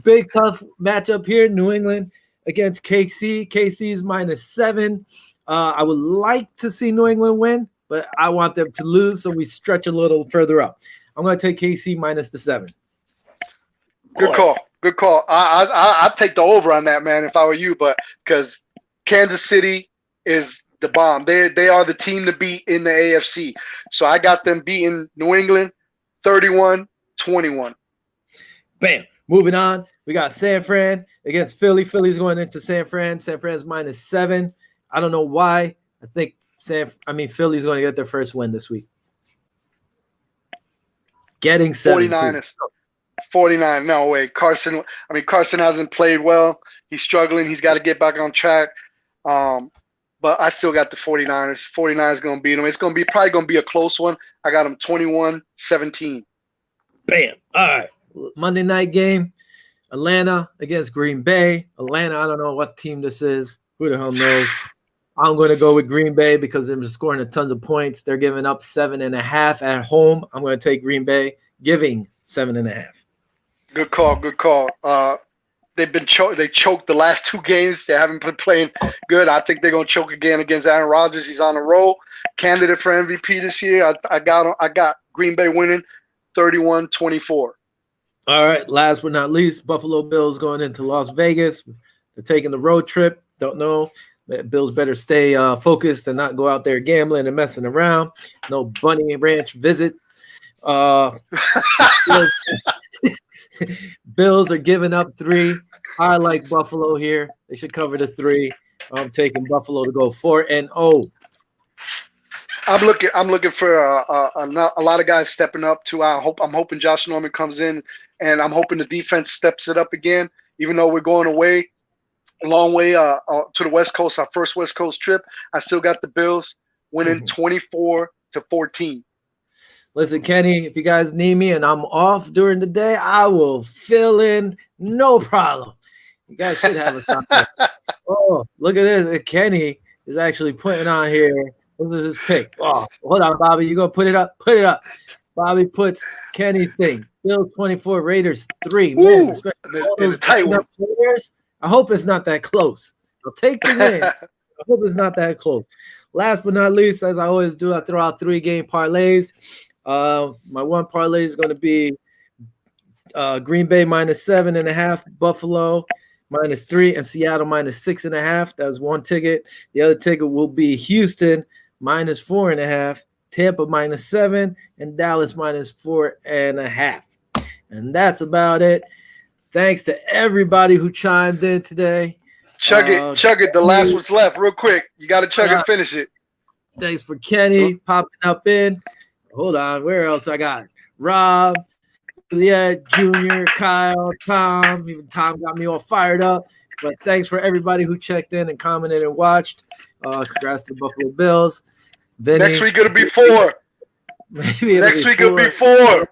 Big tough matchup here. New England against KC. KC's -7. I would like to see New England win, but I want them to lose, so we stretch a little further up. I'm going to take KC -7. Good call. I'd take the over on that, man, if I were you, but because Kansas City is the bomb. They are the team to beat in the AFC. So I got them beating New England 31-21. Bam. Moving on, we got San Fran against Philly. Philly's going into San Fran. San Fran's -7. I don't know why. I think Philly's going to get their first win this week. Getting 49ers. 49. No way. Carson hasn't played well. He's struggling. He's got to get back on track. But I still got the 49ers. 49ers going to beat them. It's probably going to be a close one. I got them 21-17. Bam. All right. Monday night game. Atlanta against Green Bay. Atlanta, I don't know what team this is. Who the hell knows? I'm going to go with Green Bay because they're just scoring a tons of points. They're giving up 7.5 at home. I'm going to take Green Bay, giving 7.5. Good call. They choked the last 2 games. They haven't been playing good. I think they're gonna choke again against Aaron Rodgers. He's on a roll. Candidate for MVP this year. I got Green Bay winning 31-24. All right. Last but not least, Buffalo Bills going into Las Vegas. They're taking the road trip. Don't know. Bills better stay focused and not go out there gambling and messing around. No Bunny Ranch visits. Bills are giving up 3. I like Buffalo here. They should cover the 3. I'm taking Buffalo to go 4-0. I'm looking for a lot of guys stepping up too. I'm hoping Josh Norman comes in, and I'm hoping the defense steps it up again. Even though we're going away a long way to the West Coast, our first West Coast trip, I still got the Bills winning 24-14. Listen, Kenny, if you guys need me and I'm off during the day, I will fill in, no problem. You guys should have a shot. Oh, look at this. Kenny is actually putting on here. This is his pick. Oh, hold on, Bobby. You gonna put it up? Put it up. Bobby puts Kenny's thing. Bills 24, Raiders 3. Man, it's a tight one. Players, I hope it's not that close. I'll take the win. I hope it's not that close. Last but not least, as I always do, I throw out 3-game parlays. My one parlay is going to be Green Bay -7.5, Buffalo -3, and Seattle -6.5. That's one ticket. The other ticket will be Houston -4.5, Tampa -7, and Dallas -4.5. And that's about it. Thanks to everybody who chimed in today. Chug it. The last one's left, real quick. You got to chug and finish it. Thanks for Kenny popping up in. Hold on, where else I got? Rob, Juliet, Junior, Kyle, Tom. Even Tom got me all fired up. But thanks for everybody who checked in and commented and watched. Congrats to the Buffalo Bills. Vinny, next week it'll be 4. Maybe next week it'll be 4.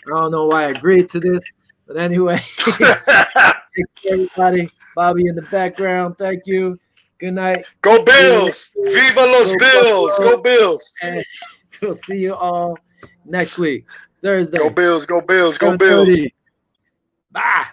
I don't know why I agreed to this, but anyway, thank you, everybody. Bobby in the background, thank you. Good night. Go Bills! Viva Los Bills! Go Bills! And we'll see you all next week, Thursday. Go Bills! Go Bills! Go Bills! 7:30. Bye.